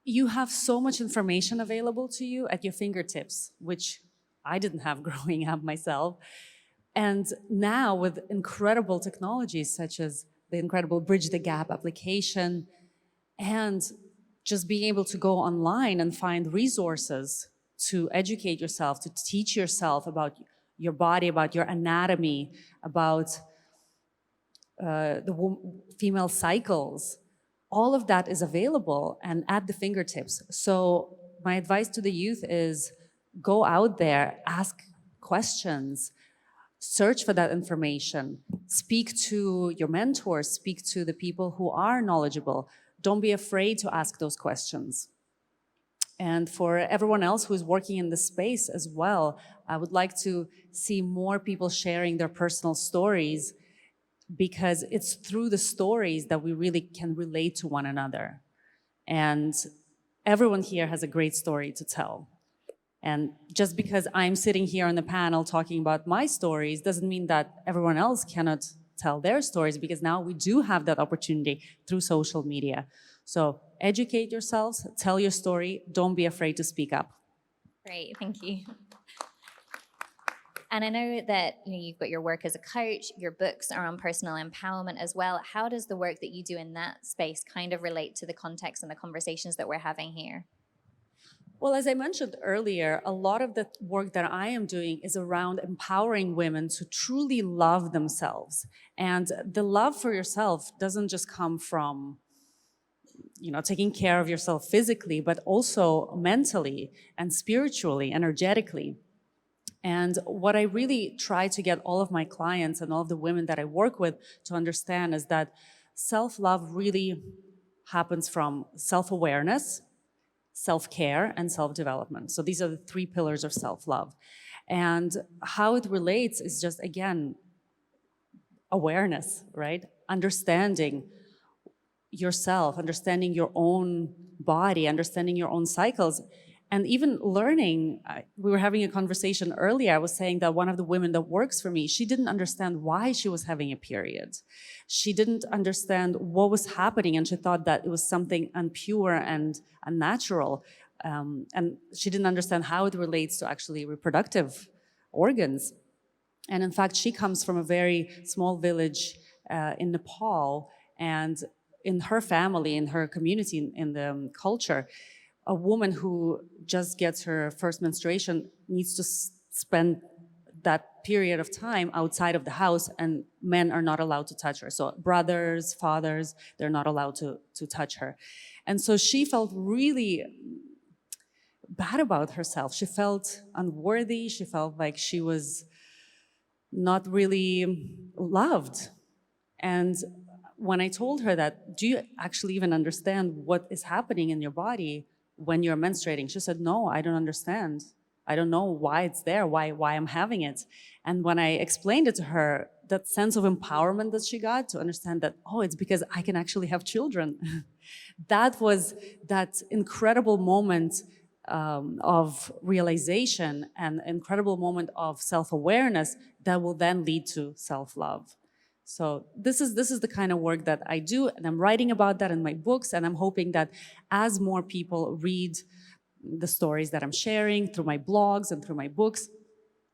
you have so much information available to you at your fingertips, which I didn't have growing up myself. And now with incredible technologies such as the incredible Bridge the Gap application, and just being able to go online and find resources to educate yourself, to teach yourself about your body, about your anatomy, about the female cycles, all of that is available and at the fingertips. So my advice to the youth is, go out there, ask questions, search for that information, speak to your mentors, speak to the people who are knowledgeable. Don't be afraid to ask those questions. And for everyone else who's working in this space as well, I would like to see more people sharing their personal stories, because it's through the stories that we really can relate to one another. And everyone here has a great story to tell. And just because I'm sitting here on the panel talking about my stories doesn't mean that everyone else cannot tell their stories, because now we do have that opportunity through social media. So educate yourselves, tell your story, don't be afraid to speak up. Great, thank you. And I know that you've got your work as a coach, your books are on personal empowerment as well. How does the work that you do in that space kind of relate to the context and the conversations that we're having here? Well, as I mentioned earlier, a lot of the work that I am doing is around empowering women to truly love themselves. And the love for yourself doesn't just come from, taking care of yourself physically, but also mentally and spiritually, energetically. And what I really try to get all of my clients and all of the women that I work with to understand is that self-love really happens from self-awareness, self-care, and self-development. So these are the three pillars of self-love. And how it relates is just, again, awareness, right? Understanding yourself, understanding your own body, understanding your own cycles, and even learning. We were having a conversation earlier. I was saying that one of the women that works for me, she didn't understand why she was having a period. She didn't understand what was happening, and she thought that it was something unpure and unnatural. And she didn't understand how it relates to actually reproductive organs. And in fact, she comes from a very small village in Nepal, and in her family, in her community, in the culture, a woman who just gets her first menstruation needs to spend that period of time outside of the house, and men are not allowed to touch her. So brothers, fathers, they're not allowed to touch her. And so she felt really bad about herself. She felt unworthy. She felt like she was not really loved. And when I told her that, do you actually even understand what is happening in your body when you're menstruating? She said, no, I don't understand. I don't know why it's there, why I'm having it. And when I explained it to her, that sense of empowerment that she got to understand that, oh, it's because I can actually have children. That was that incredible moment of realization and incredible moment of self-awareness that will then lead to self-love. So this is the kind of work that I do, and I'm writing about that in my books, and I'm hoping that as more people read the stories that I'm sharing through my blogs and through my books,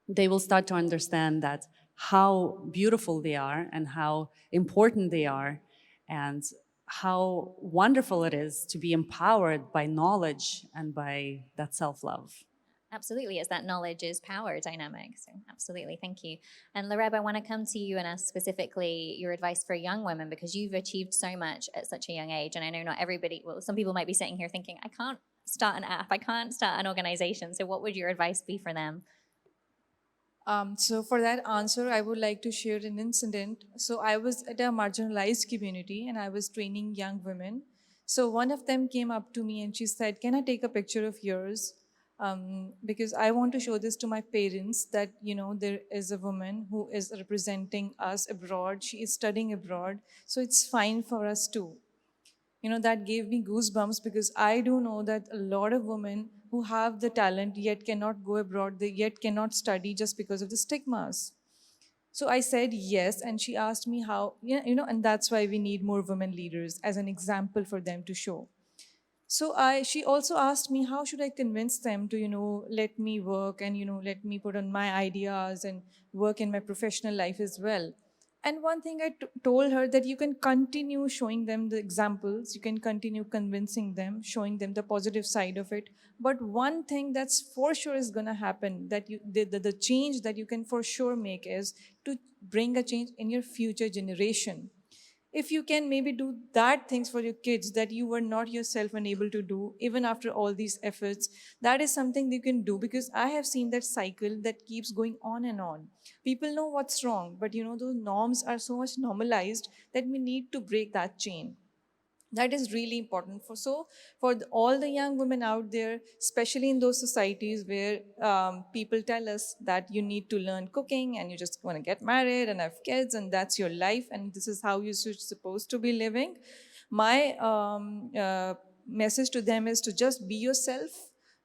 they will start to understand that how beautiful they are and how important they are, and how wonderful it is to be empowered by knowledge and by that self-love. Absolutely, it's that knowledge is power dynamic. So absolutely, thank you. And Lareb, I want to come to you and ask specifically your advice for young women, because you've achieved so much at such a young age. And I know not everybody, well, some people might be sitting here thinking, I can't start an app, I can't start an organization. So what would your advice be for them? So for that answer, I would like to share an incident. So I was at a marginalized community and I was training young women. So one of them came up to me and she said, can I take a picture of yours? Because I want to show this to my parents that, you know, there is a woman who is representing us abroad. She is studying abroad. So it's fine for us too. You know, that gave me goosebumps, because I do know that a lot of women who have the talent yet cannot go abroad, they yet cannot study just because of the stigmas. So I said yes, and she asked me how, you know, and that's why we need more women leaders as an example for them to show. So she also asked me, how should I convince them to, you know, let me work and, you know, let me put on my ideas and work in my professional life as well. And one thing I told her, that you can continue showing them the examples, you can continue convincing them, showing them the positive side of it. But one thing that's for sure is going to happen, that the change that you can for sure make is to bring a change in your future generation. If you can maybe do that things for your kids that you were not yourself unable to do, even after all these efforts, that is something you can do, because I have seen that cycle that keeps going on and on. People know what's wrong, but you know, those norms are so much normalized that we need to break that chain. That is really important for all the young women out there, especially in those societies where people tell us that you need to learn cooking and you just want to get married and have kids and that's your life and this is how you're supposed to be living. My message to them is to just be yourself,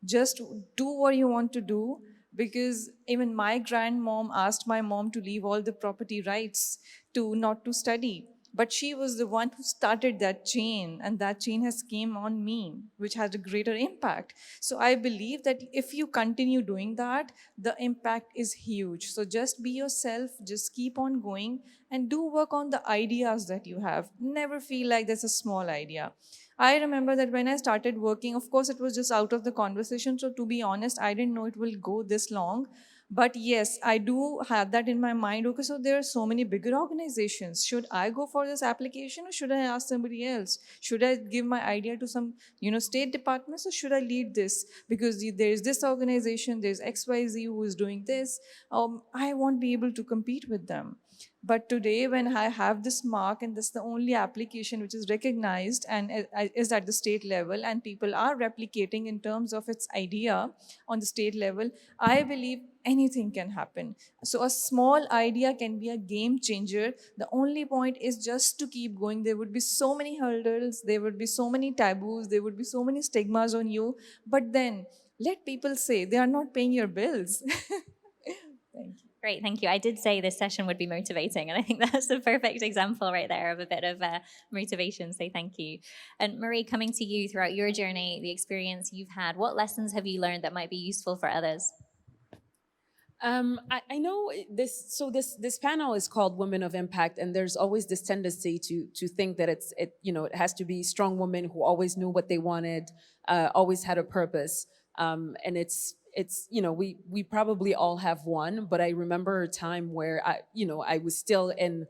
just do what you want to do, because even my grandmom asked my mom to leave all the property rights to not to study. But she was the one who started that chain, and that chain has came on me, which had a greater impact. So I believe that if you continue doing that, the impact is huge. So just be yourself, just keep on going, and do work on the ideas that you have. Never feel like there's a small idea. I remember that when I started working, of course, it was just out of the conversation. So to be honest, I didn't know it will go this long. But yes, I do have that in my mind. Okay, so there are so many bigger organizations. Should I go for this application or should I ask somebody else? Should I give my idea to some, state departments, or should I lead this? Because there's this organization, there's XYZ who is doing this. I won't be able to compete with them. But today, when I have this mark, and this is the only application which is recognized and is at the state level, and people are replicating in terms of its idea on the state level, I believe anything can happen. So a small idea can be a game changer. The only point is just to keep going. There would be so many hurdles, there would be so many taboos, there would be so many stigmas on you. But then let people say they are not paying your bills. Thank you. Great, thank you. I did say this session would be motivating, and I think that's the perfect example right there of a bit of motivation, so thank you. And Marie, coming to you throughout your journey, the experience you've had, what lessons have you learned that might be useful for others? I know this. So this panel is called Women of Impact, and there's always this tendency to think that it has to be strong women who always knew what they wanted, always had a purpose, and it's we probably all have one. But I remember a time where I was still in.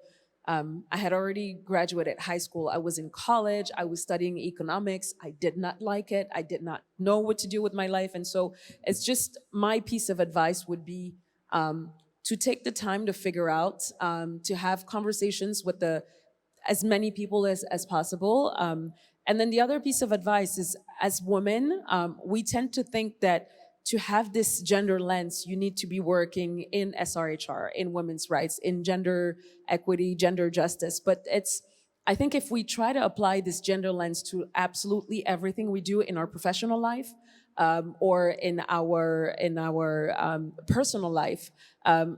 I had already graduated high school. I was in college. I was studying economics. I did not like it. I did not know what to do with my life. And so it's just my piece of advice would be to take the time to figure out, to have conversations with as many people as possible. And then the other piece of advice is, as women, we tend to think that to have this gender lens, you need to be working in SRHR, in women's rights, in gender equity, gender justice. But I think if we try to apply this gender lens to absolutely everything we do in our professional life, or in our personal life,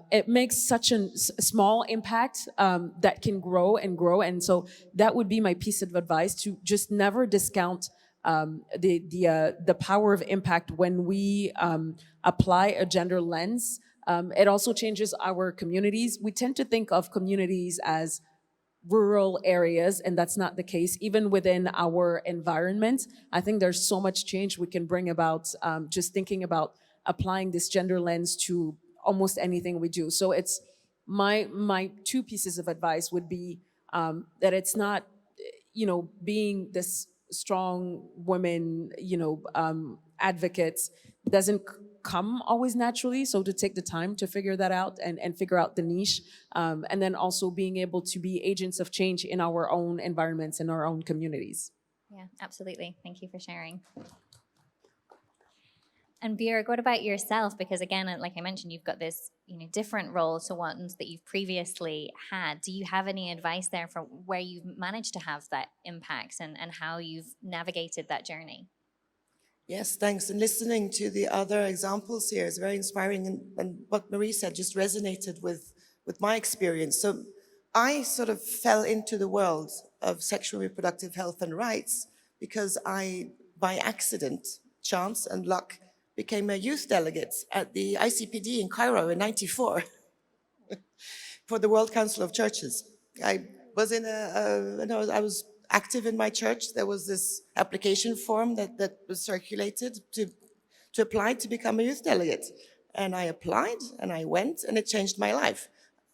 it makes such a small impact that can grow and grow. And so that would be my piece of advice, to just never discount the power of impact when we apply a gender lens. It also changes our communities. We tend to think of communities as rural areas, and that's not the case. Even within our environment, I think there's so much change we can bring about just thinking about applying this gender lens to almost anything we do. So it's my two pieces of advice would be that it's not, being this strong women, advocates doesn't come always naturally. So to take the time to figure that out and figure out the niche, and then also being able to be agents of change in our own environments and our own communities. Yeah, absolutely. Thank you for sharing. And Björk, what about yourself? Because again, like I mentioned, you've got this, different role to ones that you've previously had. Do you have any advice there for where you've managed to have that impact and how you've navigated that journey? Yes, thanks. And listening to the other examples here is very inspiring. And what Marie said just resonated with my experience. So I sort of fell into the world of sexual and reproductive health and rights because I, by accident, chance and luck, became a youth delegate at the ICPD in Cairo in '94 for the World Council of Churches. I was I was active in my church. There was this application form that was circulated to apply to become a youth delegate. And I applied and I went, and it changed my life.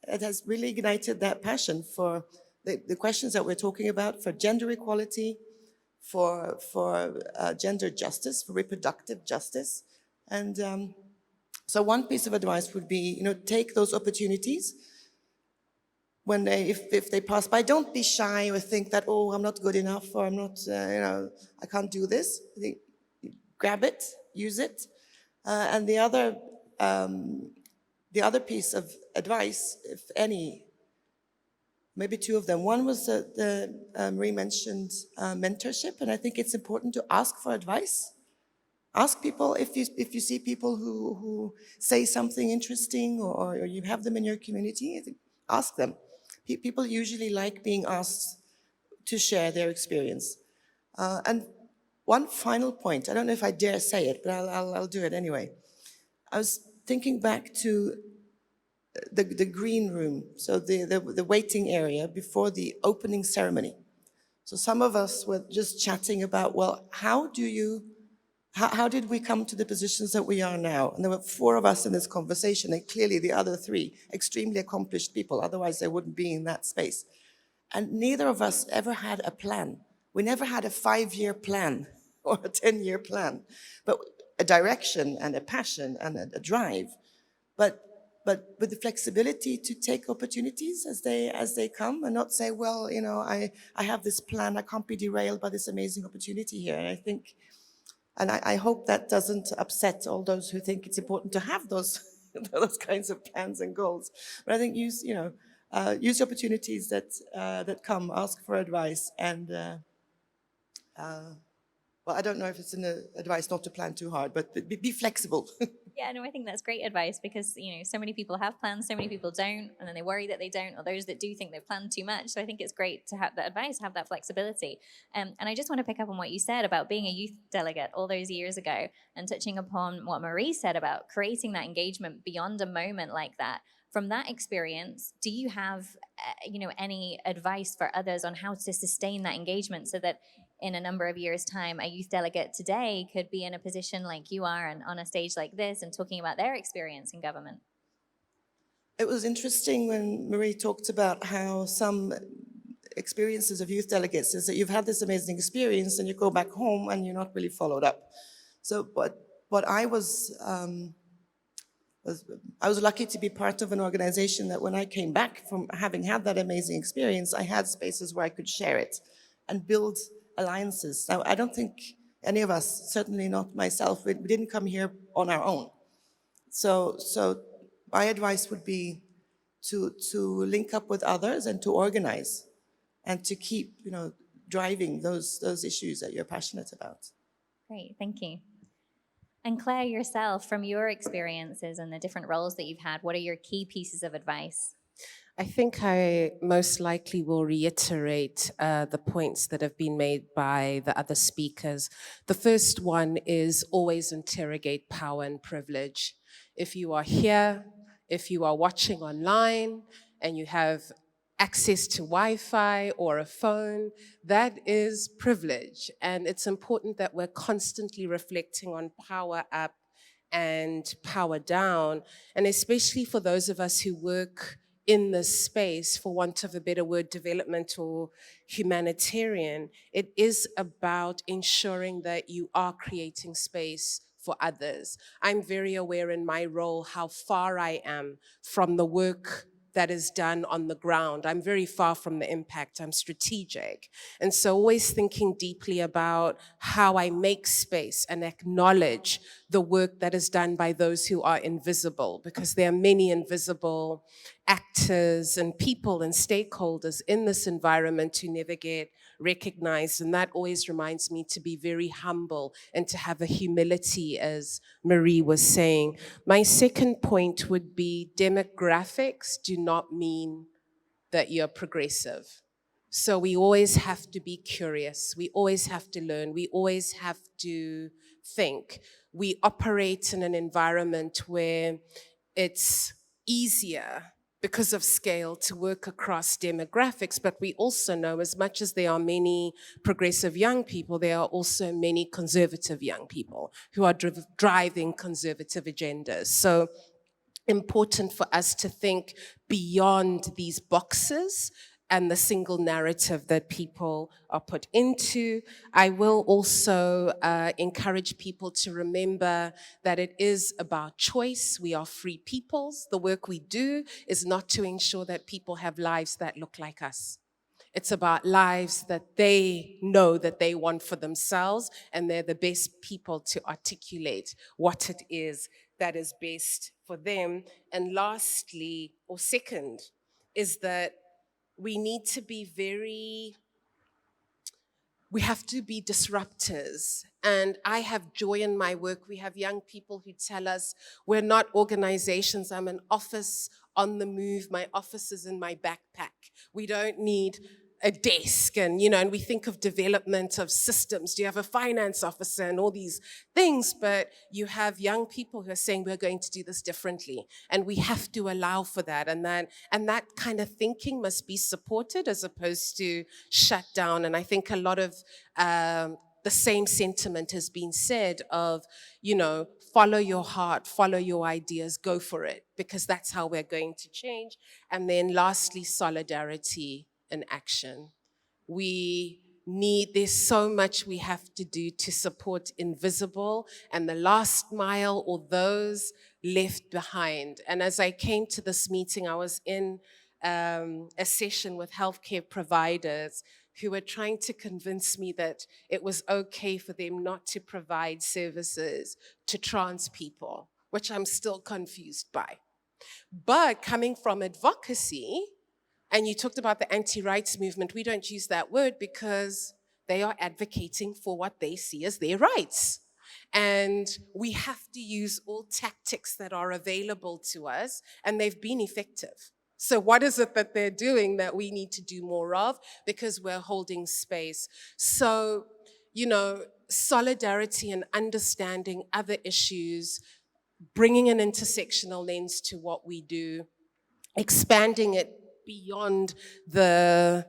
It has really ignited that passion for the questions that we're talking about, for gender equality, for gender justice, for reproductive justice. And so one piece of advice would be, take those opportunities when if they pass by. Don't be shy or think that, oh, I'm not good enough, or I'm not, I can't do this. Grab it, use it. And the other piece of advice, if any, maybe two of them. One was Marie mentioned mentorship, and I think it's important to ask for advice. Ask people if you see people who say something interesting, or you have them in your community. Ask them. People usually like being asked to share their experience. And one final point. I don't know if I dare say it, but I'll do it anyway. I was thinking back to the green room, so the waiting area before the opening ceremony. So some of us were just chatting about, well, how do you how did we come to the positions that we are now? And there were 4 of us in this conversation, and clearly the other 3, extremely accomplished people, otherwise they wouldn't be in that space. And neither of us ever had a plan. We never had a 5-year plan or a 10-year plan, but a direction and a passion and a drive. But with the flexibility to take opportunities as they come and not say, well, you know, I have this plan, I can't be derailed by this amazing opportunity here. And I think, and I hope that doesn't upset all those who think it's important to have those those kinds of plans and goals. But I think use the opportunities that come, ask for advice, and well, I don't know if it's an advice not to plan too hard, but be flexible. Yeah, no, I think that's great advice because, you know, so many people have plans, so many people don't, and then they worry that they don't, or those that do think they've planned too much. So I think it's great to have that advice, have that flexibility. And I just want to pick up on what you said about being a youth delegate all those years ago and touching upon what Marie said about creating that engagement beyond a moment like that. From that experience, do you have, any advice for others on how to sustain that engagement so that in a number of years' time, a youth delegate today could be in a position like you are and on a stage like this and talking about their experience in government? It was interesting when Marie talked about how some experiences of youth delegates is that you've had this amazing experience and you go back home and you're not really followed up. So, what I was lucky to be part of an organization that when I came back from having had that amazing experience, I had spaces where I could share it and build alliances. Now, I don't think any of us, certainly not myself, we didn't come here on our own. So my advice would be to link up with others and to organize and to keep, driving those issues that you're passionate about. Great, thank you. And Claire, yourself, from your experiences and the different roles that you've had, what are your key pieces of advice? I think I most likely will reiterate the points that have been made by the other speakers. The first one is always interrogate power and privilege. If you are here, if you are watching online, and you have access to Wi-Fi or a phone, that is privilege. And it's important that we're constantly reflecting on power up and power down, and especially for those of us who work in this space, for want of a better word, development or humanitarian, it is about ensuring that you are creating space for others. I'm very aware in my role how far I am from the work that is done on the ground. I'm very far from the impact. I'm strategic. And so always thinking deeply about how I make space and acknowledge the work that is done by those who are invisible, because there are many invisible actors and people and stakeholders in this environment who never get recognized. And that always reminds me to be very humble and to have a humility, as Marie was saying. My second point would be demographics do not mean that you're progressive. So we always have to be curious. We always have to learn. We always have to think. We operate in an environment where it's easier because of scale to work across demographics, but we also know as much as there are many progressive young people, there are also many conservative young people who are driving conservative agendas. So important for us to think beyond these boxes and the single narrative that people are put into. I will also encourage people to remember that it is about choice. We are free peoples. The work we do is not to ensure that people have lives that look like us. It's about lives that they know that they want for themselves, and they're the best people to articulate what it is that is best for them. And lastly, or second, is that we need to be we have to be disruptors. And I have joy in my work. We have young people who tell us, we're not organizations, I'm an office on the move. My office is in my backpack. We don't need a desk, and we think of development of systems. Do you have a finance officer and all these things? But you have young people who are saying we're going to do this differently, and we have to allow for that. And that kind of thinking must be supported as opposed to shut down. And I think a lot of the same sentiment has been said of, follow your heart, follow your ideas, go for it, because that's how we're going to change. And then lastly, solidarity and action. There's so much we have to do to support invisible and the last mile, or those left behind. And as I came to this meeting, I was in a session with healthcare providers who were trying to convince me that it was okay for them not to provide services to trans people, which I'm still confused by. But coming from advocacy, and you talked about the anti-rights movement, we don't use that word because they are advocating for what they see as their rights. And we have to use all tactics that are available to us, and they've been effective. So what is it that they're doing that we need to do more of? Because we're holding space. So, solidarity and understanding other issues, bringing an intersectional lens to what we do, expanding it beyond the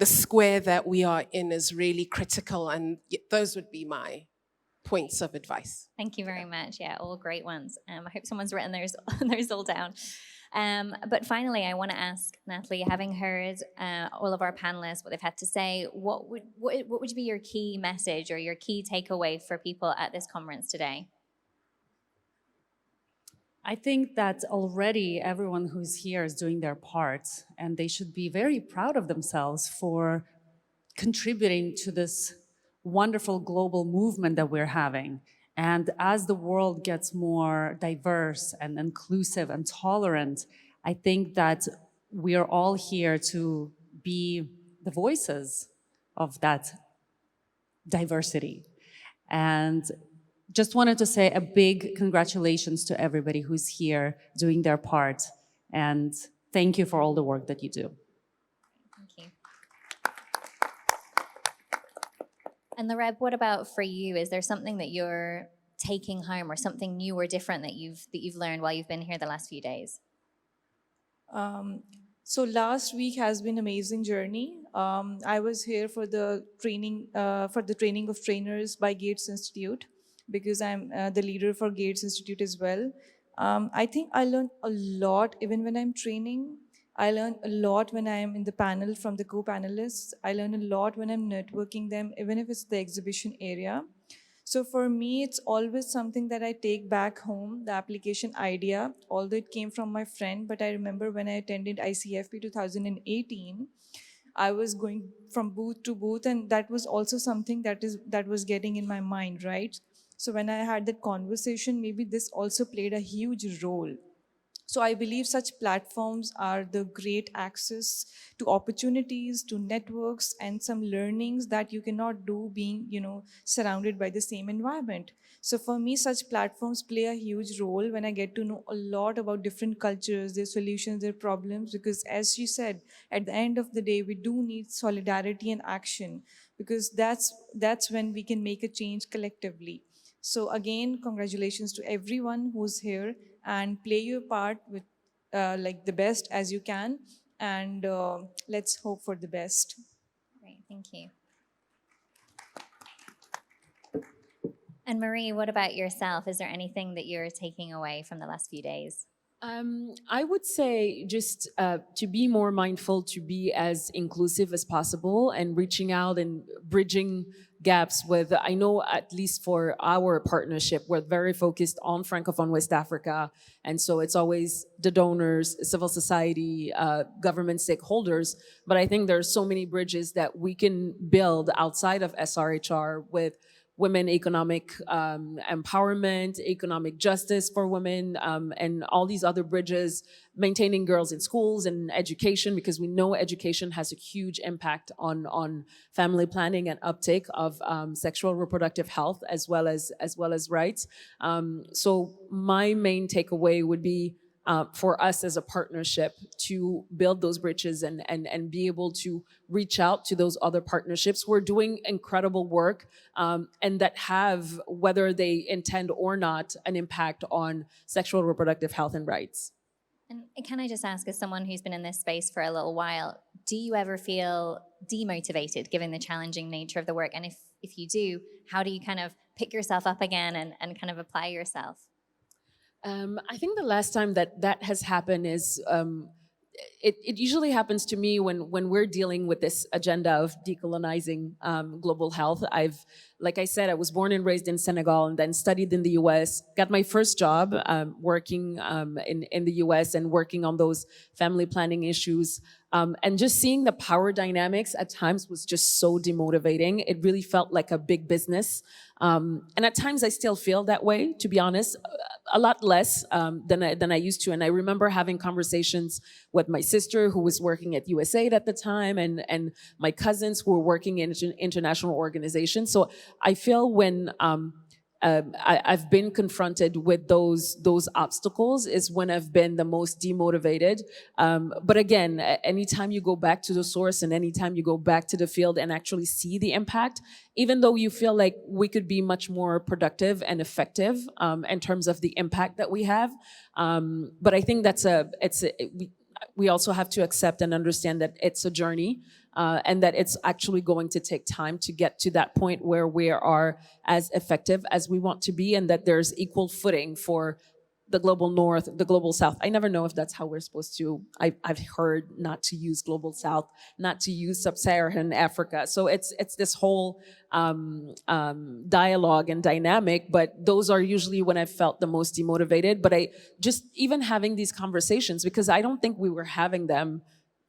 square that we are in is really critical. And those would be my points of advice. Thank you very much. Yeah, all great ones. I hope someone's written theirs all down. But finally, I want to ask Natalie, having heard all of our panelists, what they've had to say, what would be your key message or your key takeaway for people at this conference today? I think that already everyone who's here is doing their part, and they should be very proud of themselves for contributing to this wonderful global movement that we're having. And as the world gets more diverse and inclusive and tolerant, I think that we are all here to be the voices of that diversity. And just wanted to say a big congratulations to everybody who's here doing their part. And thank you for all the work that you do. Thank you. And Lareb, what about for you? Is there something that you're taking home or something new or different that you've learned while you've been here the last few days? So last week has been an amazing journey. I was here for the training of trainers by Gates Institute, because I'm the leader for Gates Institute as well. I think I learned a lot even when I'm training. I learn a lot when I am in the panel from the co-panelists. I learn a lot when I'm networking them, even if it's the exhibition area. So for me, it's always something that I take back home, the application idea, although it came from my friend. But I remember when I attended ICFP 2018, I was going from booth to booth, and that was also something that was getting in my mind, right? So when I had that conversation, maybe this also played a huge role. So I believe such platforms are the great access to opportunities, to networks, and some learnings that you cannot do being, surrounded by the same environment. So for me, such platforms play a huge role when I get to know a lot about different cultures, their solutions, their problems, because as she said, at the end of the day, we do need solidarity and action, because that's when we can make a change collectively. So again, congratulations to everyone who's here, and play your part with like the best as you can, and let's hope for the best. Great, thank you. And Marie, what about yourself? Is there anything that you're taking away from the last few days? I would say just to be more mindful, to be as inclusive as possible, and reaching out and bridging gaps with, I know at least for our partnership, we're very focused on Francophone West Africa. And so it's always the donors, civil society, government stakeholders. But I think there's so many bridges that we can build outside of SRHR with women economic empowerment, economic justice for women, and all these other bridges, maintaining girls in schools and education, because we know education has a huge impact on family planning and uptake of sexual reproductive health as well as rights. So my main takeaway would be for us as a partnership to build those bridges and be able to reach out to those other partnerships who are doing incredible work and that have, whether they intend or not, an impact on sexual reproductive health and rights. And can I just ask, as someone who's been in this space for a little while, do you ever feel demotivated given the challenging nature of the work? And if you do, how do you kind of pick yourself up again and kind of apply yourself? I think the last time that has happened is it usually happens to me when we're dealing with this agenda of decolonizing global health. Like I said, I was born and raised in Senegal and then studied in the US, got my first job working in the US and working on those family planning issues. And just seeing the power dynamics at times was just so demotivating. It really felt like a big business. And at times I still feel that way, to be honest, a lot less than I used to. And I remember having conversations with my sister who was working at USAID at the time and my cousins who were working in international organizations. So I feel when I've been confronted with those obstacles is when I've been the most demotivated. But again, anytime you go back to the source and anytime you go back to the field and actually see the impact, even though you feel like we could be much more productive and effective in terms of the impact that we have. But I think we also have to accept and understand that it's a journey. And that it's actually going to take time to get to that point where we are as effective as we want to be, and that there's equal footing for the global north, the global south. I never know if that's how we're supposed to. I've heard not to use global south, not to use sub-Saharan Africa. So it's this whole dialogue and dynamic, but those are usually when I've felt the most demotivated. But I just, even having these conversations, because I don't think we were having them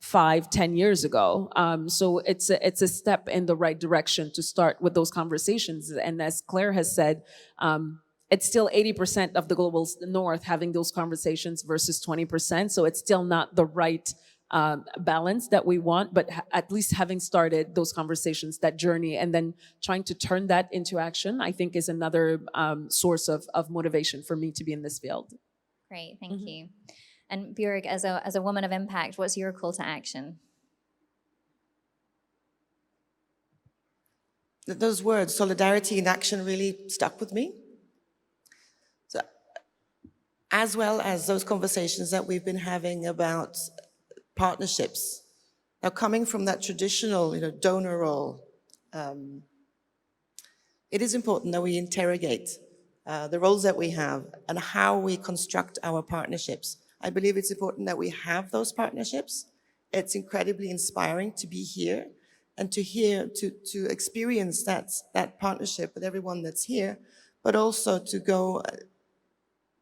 5-10 years ago. So it's a step in the right direction to start with those conversations. And as Claire has said, it's still 80% of the global north having those conversations versus 20%. So it's still not the right balance that we want, but at least having started those conversations, that journey, and then trying to turn that into action, I think is another source of motivation for me to be in this field. Great, thank you. And Björg, as a woman of impact, what's your call to action? Those words, solidarity in action, really stuck with me. So, as well as those conversations that we've been having about partnerships. Now, coming from that traditional, donor role, it is important that we interrogate the roles that we have and how we construct our partnerships. I believe it's important that we have those partnerships. It's incredibly inspiring to be here and to experience that partnership with everyone that's here, but also to go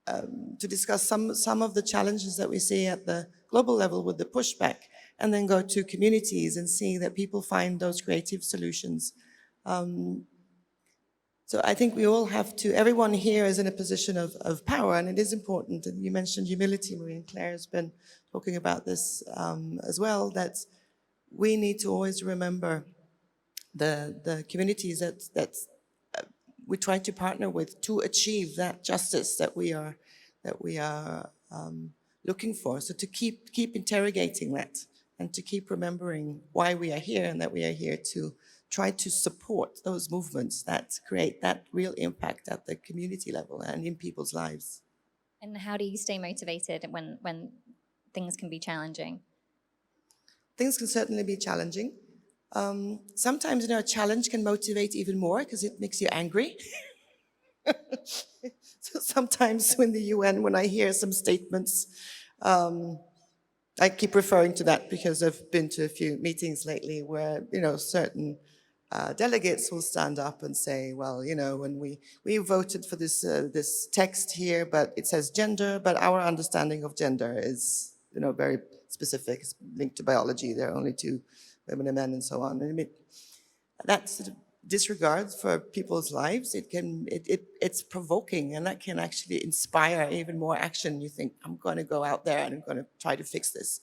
to discuss some of the challenges that we see at the global level with the pushback, and then go to communities and see that people find those creative solutions. So I think we all have to, everyone here is in a position of power, and it is important. And you mentioned humility, Marie, and Claire has been talking about this as well, that we need to always remember the communities that we try to partner with to achieve that justice that we are looking for. So to keep interrogating that and to keep remembering why we are here, and that we are here to try to support those movements that create that real impact at the community level and in people's lives. And how do you stay motivated when things can be challenging? Things can certainly be challenging. Sometimes, a challenge can motivate even more because it makes you angry. So sometimes in the UN, when I hear some statements, I keep referring to that because I've been to a few meetings lately where, certain delegates will stand up and say, well, when we voted for this text here, but it says gender, but our understanding of gender is, very specific. It's linked to biology. There are only 2 women and men and so on. I mean, that sort of disregard for people's lives, it's provoking, and that can actually inspire even more action. You think, I'm going to go out there and I'm going to try to fix this.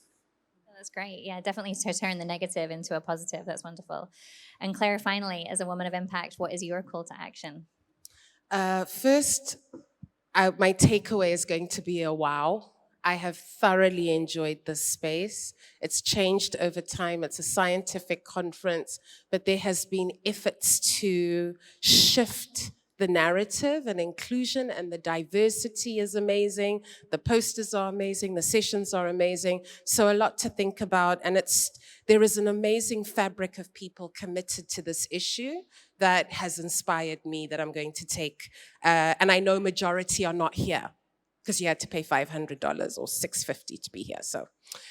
That's great. Yeah, definitely to turn the negative into a positive. That's wonderful. And Claire, finally, as a woman of impact, what is your call to action? First, my takeaway is going to be a wow. I have thoroughly enjoyed this space. It's changed over time. It's a scientific conference, but there has been efforts to shift the narrative and inclusion and the diversity is amazing. The posters are amazing. The sessions are amazing. So a lot to think about. And there is an amazing fabric of people committed to this issue that has inspired me that I'm going to take. And I know majority are not here because you had to pay $500 or $650 to be here. So,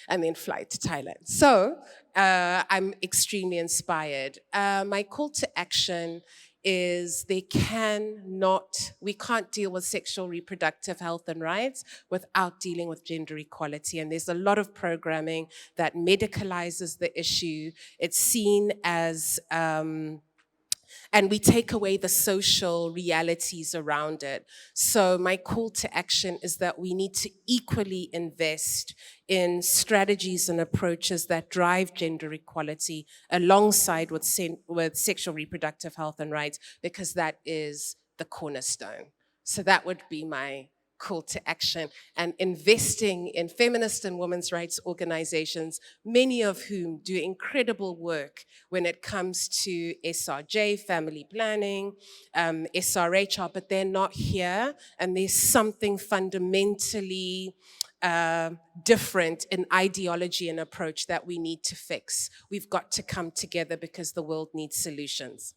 and then fly to Thailand. So I'm extremely inspired. My call to action is we can't deal with sexual reproductive health and rights without dealing with gender equality. And there's a lot of programming that medicalizes the issue. It's seen as, and we take away the social realities around it. So my call to action is that we need to equally invest in strategies and approaches that drive gender equality alongside with sexual reproductive health and rights, because that is the cornerstone. So that would be my call to action, and investing in feminist and women's rights organizations, many of whom do incredible work when it comes to SRJ, family planning, SRHR, but they're not here, and there's something fundamentally different in ideology and approach that we need to fix. We've got to come together because the world needs solutions.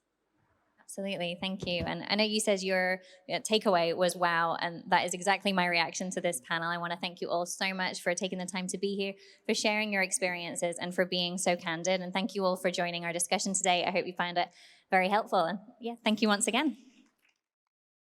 Absolutely, thank you. And I know you said your takeaway was wow, and that is exactly my reaction to this panel. I want to thank you all so much for taking the time to be here, for sharing your experiences, and for being so candid. And thank you all for joining our discussion today. I hope you found it very helpful. And yeah, thank you once again.